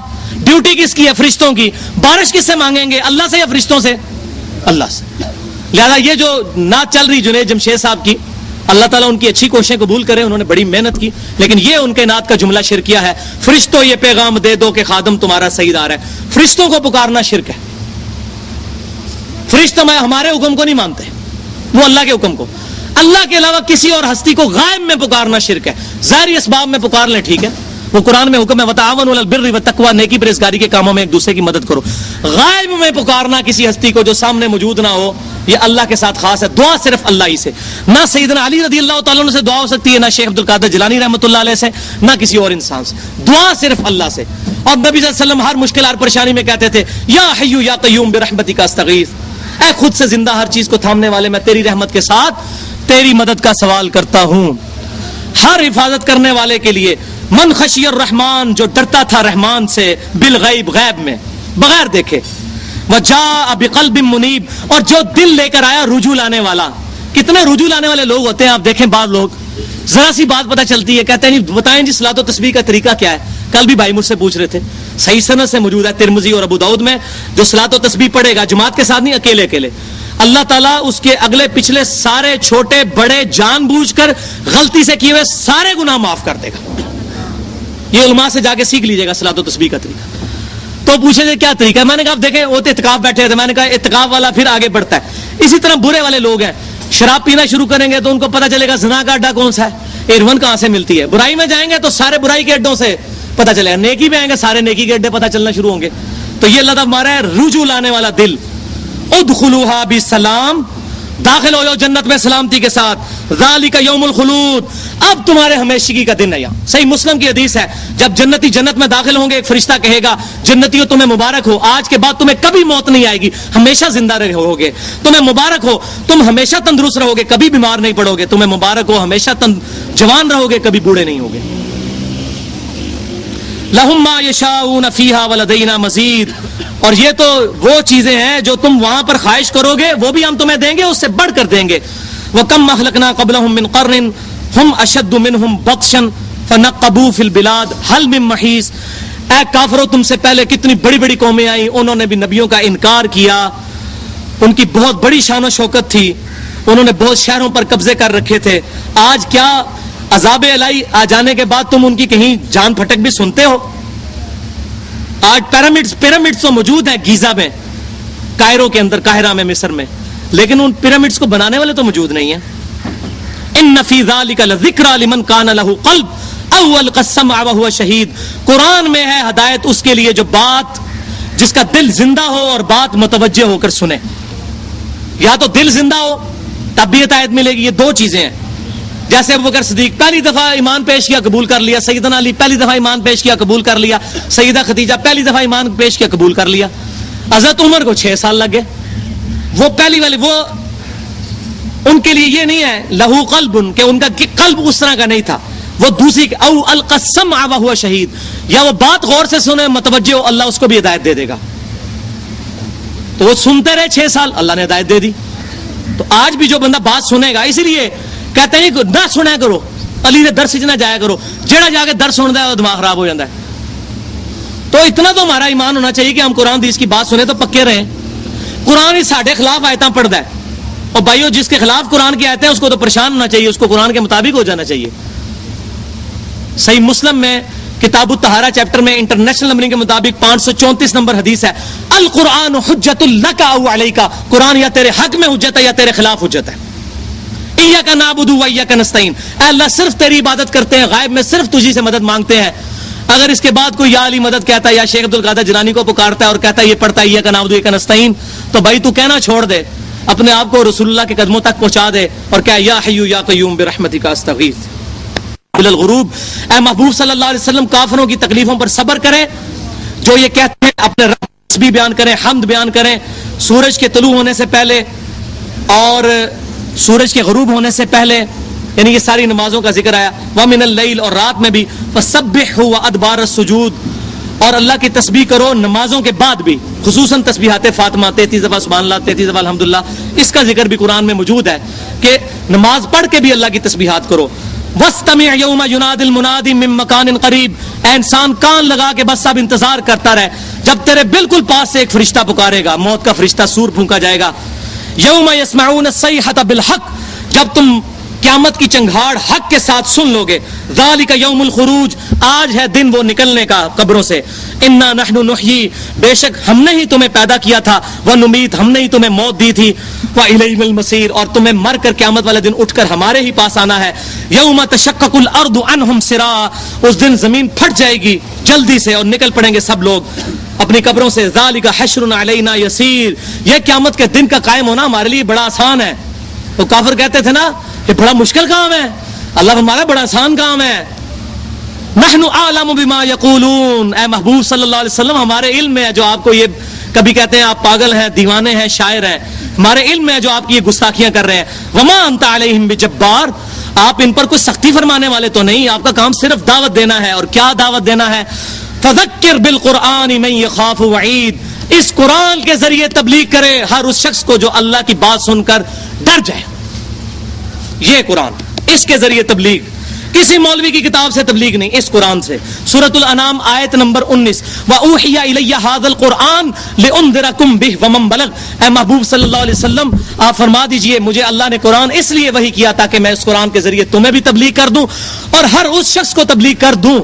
ڈیوٹی کس کی ہے؟ فرشتوں کی. بارش کس سے مانگیں گے؟ اللہ سے یا فرشتوں سے؟ اللہ سے. لہذا یہ جو نعت چل رہی جنید جمشید صاحب کی, اللہ تعالیٰ ان کی اچھی کوششیں قبول کرے, انہوں نے بڑی محنت کی, لیکن یہ ان کے نعت کا جملہ شرکیہ ہے. فرشتوں یہ پیغام دے دو کہ خادم تمہارا سیدار ہے. فرشتوں کو پکارنا شرک ہے. فرشتے ہمارے حکم کو نہیں مانتے, وہ اللہ کے حکم کو. اللہ کے علاوہ کسی اور ہستی کو غائب میں پکارنا شرک ہے. ظاہری اسباب میں پکار لیں ٹھیک ہے, وہ قرآن میں حکم ہے وتعاونوا علی البر والتقوی, نیکی پرہیزگاری کے کاموں میں ایک دوسرے کی مدد کرو. غائب میں پکارنا کسی ہستی کو جو سامنے موجود نہ ہو یہ اللہ کے ساتھ خاص ہے. دعا صرف اللہ ہی سے. نہ سیدنا علی رضی اللہ تعالیٰ عنہ سے دعا ہو سکتی ہے, نہ شیخ عبد القادر جیلانی رحمۃ اللہ علیہ سے, نہ کسی اور انسان سے. دعا صرف اللہ سے. اور نبی صلی اللہ علیہ وسلم ہر مشکل ہر پریشانی میں کہتے تھے یا حی یا قیوم برحمتک استغیث, اے خود سے زندہ ہر چیز کو تھامنے والے میں تیری رحمت کے ساتھ تیری مدد کا سوال کرتا ہوں. ہر حفاظت کرنے والے کے لیے من خشی الرحمن, جو ڈرتا تھا رحمان سے, بالغیب, غیب میں بغیر دیکھے, وجاء بقلب منیب, اور جو دل لے کر آیا رجوع لانے والا. کتنے رجوع لانے والے لوگ ہوتے ہیں آپ دیکھیں. بعض لوگ ذرا سی بات پتہ چلتی ہے کہتے ہیں جی بتائیں جی صلاۃ و تسبیح کا طریقہ کیا ہے. کل بھی بھائی مجھ سے پوچھ رہے تھے, صحیح سند سے موجود ہے ترمذی اور ابو داؤد میں, جو صلاۃ و تسبیح پڑھے گا جماعت کے ساتھ نہیں اکیلے اکیلے, اللہ تعالیٰ اس کے اگلے پچھلے سارے چھوٹے بڑے جان بوجھ کر غلطی سے کیے ہوئے سارے گناہ معاف کر دے گا. یہ علماء سے جا کے سیکھ لیجیے گا صلاۃ و تسبیح کا طریقہ. تو پوچھے تھے کیا طریقہ ہے, میں نے کہا دیکھیں وہ تو اعتکاف بیٹھے تھے, میں نے کہا اعتکاف والا پھر آگے بڑھتا ہے. اسی طرح برے والے لوگ ہیں, شراب پینا شروع کریں گے تو ان کو پتہ چلے گا زنا کا اڈا کون سا ہے, ایرون کہاں سے ملتی ہے. برائی میں جائیں گے تو سارے برائی کے اڈوں سے پتہ چلے گا. نیکی میں آئیں گے سارے نیکی کے اڈے پتہ چلنا شروع ہوں گے. تو یہ اللہ تعالیٰ ہمارا ہے رجوع لانے والا دل. ادخلوها بسلام, داخل ہو جاؤ جنت میں سلامتی کے ساتھ. ذالک یوم الخلود, اب تمہارے ہمیشگی کا دن ہے. یہاں صحیح مسلم کی حدیث ہے, جب جنتی جنت میں داخل ہوں گے ایک فرشتہ کہے گا جنتیوں تمہیں مبارک ہو, آج کے بعد تمہیں کبھی موت نہیں آئے گی, ہمیشہ زندہ رہو گے. تمہیں مبارک ہو, تم ہمیشہ تندرست رہو گے, کبھی بیمار نہیں پڑو گے. تمہیں مبارک ہو, ہمیشہ جوان رہو گے, کبھی بوڑھے نہیں ہوگے. لہم ما یشاؤون فیہا ولدینا مزید, اور یہ تو وہ چیزیں ہیں جو تم وہاں پر خواہش کرو گے وہ بھی ہم تمہیں دیں گے، اس سے بڑھ کر دیں گے. وَكَمْ أَهْلَكْنَا قَبْلَهُمْ مِنْ قَرْنٍ هُمْ أَشَدُّ مِنْهُمْ بَطْشًا فَنَقَّبُوا فِي الْبِلَادِ هَلْ مِن مَّحِيصٍ. اے کافرو، تم سے پہلے کتنی بڑی بڑی قومیں آئیں، انہوں نے بھی نبیوں کا انکار کیا، ان کی بہت بڑی شان و شوکت تھی، انہوں نے بہت شہروں پر قبضے کر رکھے تھے. آج کیا عذاب الہی آ جانے کے بعد تم ان کی کہیں جان پھٹک بھی سنتے ہو؟ آج پیرامڈز تو موجود ہیں گیزا میں، کائرو کے اندر، قاہرہ میں، مصر میں، لیکن ان پیرامڈز کو بنانے والے تو موجود نہیں ہیں. ان فی ذلک لذکری لمن کان لہ قلب او القى السمع وهو شہید. قرآن میں ہے ہدایت اس کے لیے جو بات، جس کا دل زندہ ہو اور بات متوجہ ہو کر سنے. یا تو دل زندہ ہو تب بھی ہدایت ملے گی. یہ دو چیزیں ہیں. جیسے ابوبکر صدیق پہلی دفعہ ایمان پیش کیا، قبول کر لیا. سیدنا علی پہلی دفعہ ایمان پیش کیا، قبول کر لیا. سیدہ خدیجہ پہلی دفعہ ایمان پیش کیا، قبول کر لیا. حضرت عمر کو 6 سال لگے. وہ پہلی والی، وہ ان کے لیے یہ نہیں ہے لہو قلب، کہ ان کا قلب اس طرح کا نہیں تھا. وہ دوسری او القى السمع وهو شہید، یا وہ بات غور سے سنے، متوجہ ہو، اللہ اس کو بھی ہدایت دے دے گا. تو وہ سنتے رہے 6 سال، اللہ نے ہدایت دے دی. تو آج بھی جو بندہ بات سنے گا، اسی لیے کہتے ہیں کہ نہ سنا کرو، علی نے درس نہ جایا کرو، جڑا جا کے درس سنتا ہے وہ دماغ خراب ہو جاتا ہے. تو اتنا تو ہمارا ایمان ہونا چاہیے کہ ہم قرآن حدیث کی بات سنیں تو پکے رہیں. قرآن ہی ساڈے خلاف آیتاں پڑھتا ہے، اور بھائیو جس کے خلاف قرآن کی آیتیں ہیں اس کو تو پریشان ہونا چاہیے، اس کو قرآن کے مطابق ہو جانا چاہیے. صحیح مسلم میں کتاب الطہارہ چیپٹر میں انٹرنیشنل نمبرنگ کے مطابق 534 نمبر حدیث ہے، القرآن حجت لک او علیک. قرآن یا تیرے حق میں حجت ہے یا تیرے خلاف حجت ہے. ایاک نعبد و ایاک نستعین، اے اللہ صرف تیری عبادت کرتے ہیں، غائب میں صرف تجھی سے مدد مانگتے ہیں. اگر اس کے بعد کوئی یا علی مدد کہتا ہے یا شیخ عبد القادر جیلانی کو پکارتا ہے اور کہتا ہے یہ پڑھتا ہے ایاک نعبد و ایاک نستعین، تو بھائی تو کہنا چھوڑ دے، اپنے آپ کو رسول اللہ کے قدموں تک پہنچا دے اور کہہ یا حی یا قیوم برحمتک استغیث. الغروب، اے محبوب صلی اللہ علیہ وسلم کافروں کی تکلیفوں پر صبر کریں، جو یہ کہتے ہیں اپنے رب کی تسبیح بیان کریں، حمد بیان کریں سورج کے طلوع ہونے سے پہلے اور سورج کے غروب ہونے سے پہلے، یعنی یہ ساری نمازوں کا ذکر آیا. وَمِنَ اللَّيْلِ، اور رات میں بھی، فَسَبِّحْهُ وَأَدْبَارَ السُّجُودِ، اور اللہ کی تسبیح کرو نمازوں کے بعد بھی، خصوصاً تسبیحات فاطمہ 33 دفعہ سبحان اللہ، 33 دفعہ الحمدللہ. اس کا ذکر بھی قرآن میں موجود ہے کہ نماز پڑھ کے بھی اللہ کی تسبیحات کرو. وَاسْتَمِعْ يَوْمَ يُنَادِ الْمُنَادِ مِن مَّكَانٍ قَرِيبٍ، اے انسان کان لگا کے بس اب انتظار کرتا رہے جب تیرے بالکل پاس سے ایک فرشتہ پکارے گا، موت کا فرشتہ سور پھونکا جائے گا. یوم یسمعون الصیحۃ بالحق، جب تم قیامت کی چنگھاڑ حق کے ساتھ سن لو گے. ذالک یوم الخروج، آج ہے دن وہ نکلنے کا قبروں سے. انا نحن نحیی، بے شک ہم نے ہی تمہیں پیدا کیا تھا، ونمیت، ہم نے ہی تمہیں موت دی تھی، وإلینا المصیر، اور تمہیں مر کر قیامت والے دن اٹھ کر ہمارے ہی پاس آنا ہے. یوم تشقق الارض عنہم سراعا، اس دن زمین پھٹ جائے گی جلدی سے اور نکل پڑیں گے سب لوگ اپنی قبروں سے. ذالک حشر علینا یسیر، یہ قیامت کے دن کا قائم ہونا ہمارے لیے بڑا آسان ہے. تو کافر کہتے تھے نا یہ بڑا مشکل کام ہے، اللہ ہمارا بڑا آسان کام ہے. نحن اعلم بما یقولون، اے محبوب صلی اللہ علیہ وسلم ہمارے علم میں ہے جو آپ کو یہ کبھی کہتے ہیں آپ پاگل ہیں، دیوانے ہیں، شاعر ہیں، ہمارے علم میں ہے جو آپ کی یہ گستاخیاں کر رہے ہیں. وما انت علیہم بجبار، آپ ان پر کوئی سختی فرمانے والے تو نہیں، آپ کا کام صرف دعوت دینا ہے. اور کیا دعوت دینا ہے؟ فذکر بالقرآن من یخاف وعید، اس قرآن کے ذریعے تبلیغ کرے ہر اس شخص کو جو اللہ کی بات سن کر ڈر جائے. یہ قرآن، اس کے ذریعے تبلیغ، کسی مولوی کی کتاب سے تبلیغ نہیں، اس قرآن سے. سورۃ الانعام آیت نمبر 19، وَأُوحِيَ إِلَيَّ هَذَا الْقُرْآنُ لِأُنذِرَكُم بِهِ وَمَن بَلَغَ، اے محبوب صلی اللہ علیہ وسلم آپ فرما دیجئے مجھے اللہ نے قرآن اس لیے وحی کیا تاکہ میں اس قرآن کے ذریعے تمہیں بھی تبلیغ کر دوں اور ہر اس شخص کو تبلیغ کر دوں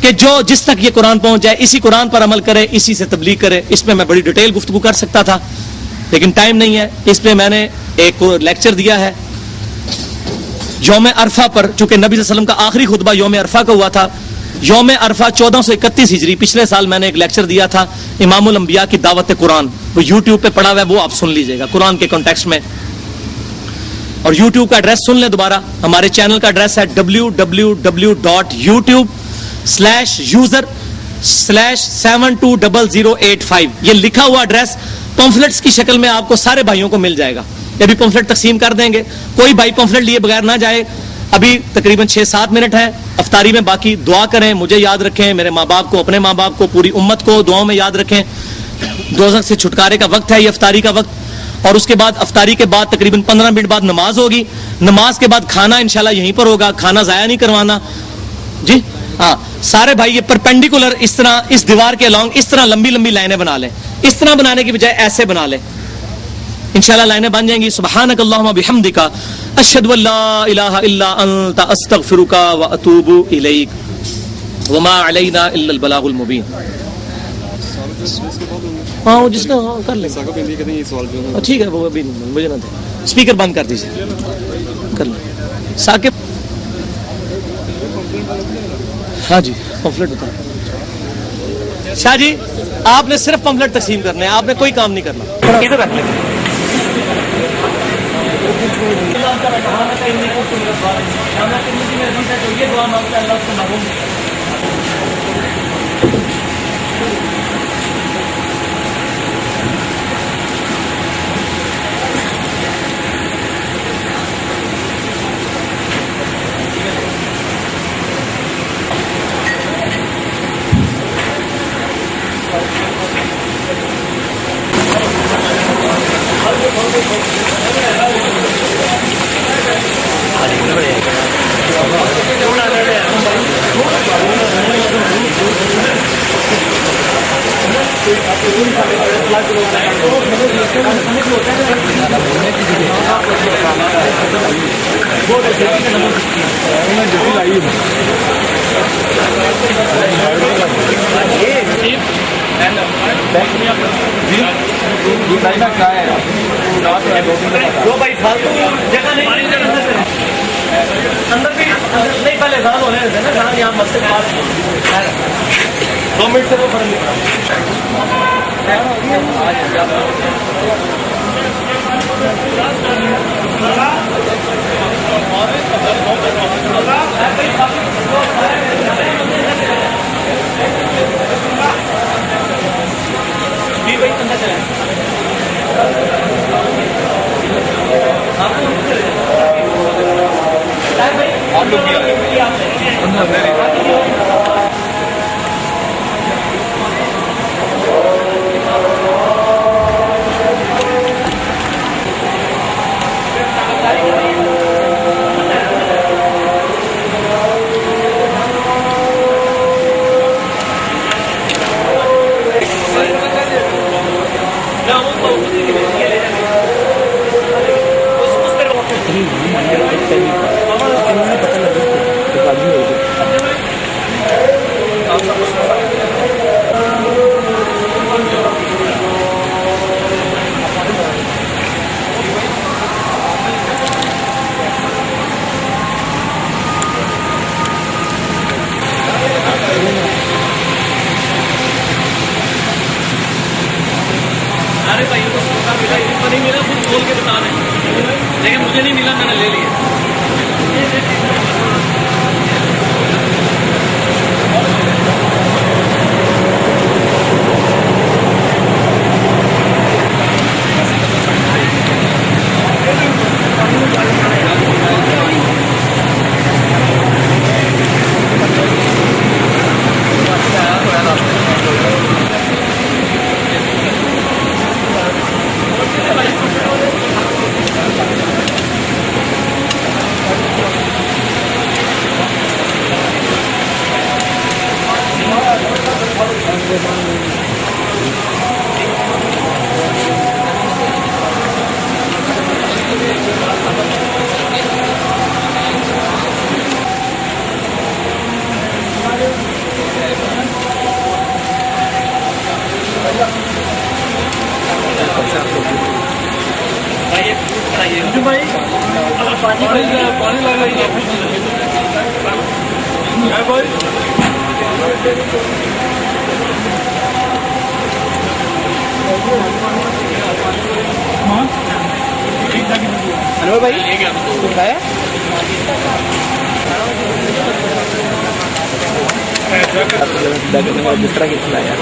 کہ جو جس تک یہ قرآن پہنچ جائے اسی قرآن پر عمل کرے، اسی سے تبلیغ کرے. اس میں میں بڑی ڈیٹیل گفتگو کر سکتا تھا لیکن ٹائم نہیں ہے، اس پہ میں نے ایک لیکچر دیا ہے یوم عرفہ پر، چونکہ نبی صلی اللہ علیہ وسلم کا آخری خطبہ یوم عرفہ کا ہوا تھا. یوم عرفہ 1431 ہجری، پچھلے سال میں نے ایک لیکچر دیا تھا امام الانبیاء کی دعوت قرآن، وہ یوٹیوب پہ پڑا ہوا ہے، وہ آپ سن لیجئے گا قرآن کے کانٹیکسٹ میں. اور یوٹیوب کا ایڈریس سن لیں دوبارہ، ہمارے چینل کا ایڈریس ہے www.youtube/user/720085. یہ لکھا ہوا ایڈریس پمفلٹس کی شکل میں آپ کو سارے بھائیوں کو مل جائے گا. یہ بھی پمفلٹ تقسیم کر دیں گے، کوئی بھائی پمفلٹ لیے بغیر نہ جائے. ابھی تقریباً 6-7 منٹ ہے افطاری میں، باقی دعا کریں، مجھے یاد رکھیں، میرے ماں باپ کو، اپنے ماں باپ کو، پوری امت کو دعاؤں میں یاد رکھیں. دوزخ سے چھٹکارے کا وقت ہے یہ افطاری کا وقت. اور اس کے بعد افطاری کے بعد تقریباً 15 منٹ بعد نماز ہوگی. نماز کے بعد کھانا انشاءاللہ یہیں پر ہوگا، کھانا ضائع نہیں کروانا جی. ہاں سارے بھائی یہ پرپینڈیکولر اس طرح اس دیوار کے along اس طرح لمبی لمبی لائنیں بنا لیں، اس طرح بنانے کی بجائے ایسے بنا لیں، انشاءاللہ لائنیں بن جائیں گی. سبحانک اللہم بحمدک اشہد ان لا الہ الا انت استغفرک واتوب الیک وما علینا الا البلاغ المبین. ہاں وہ جس کا کر لیں ٹھیک ہے، وہ ابھی مجھے نہ دیں، اسپیکر بند کر دیجیے، کر لیں. ثاقب ہاں جی پمفلٹ بتا. شاہ جی آپ نے صرف پمفلٹ تقسیم کرنے ہیں، آپ نے کوئی کام نہیں کرنا. ادھر رکھ لیں. اندر بھی نہیں، پہلے اذان ہونے دیتے نا جہاں یہاں مسجد پاس 2 منٹ سے وہ فرق نہیں ملا، خود کھول کے بتا دیں، لیکن مجھے نہیں ملا، میں نے لے لیا. جس طرح کی کھلایا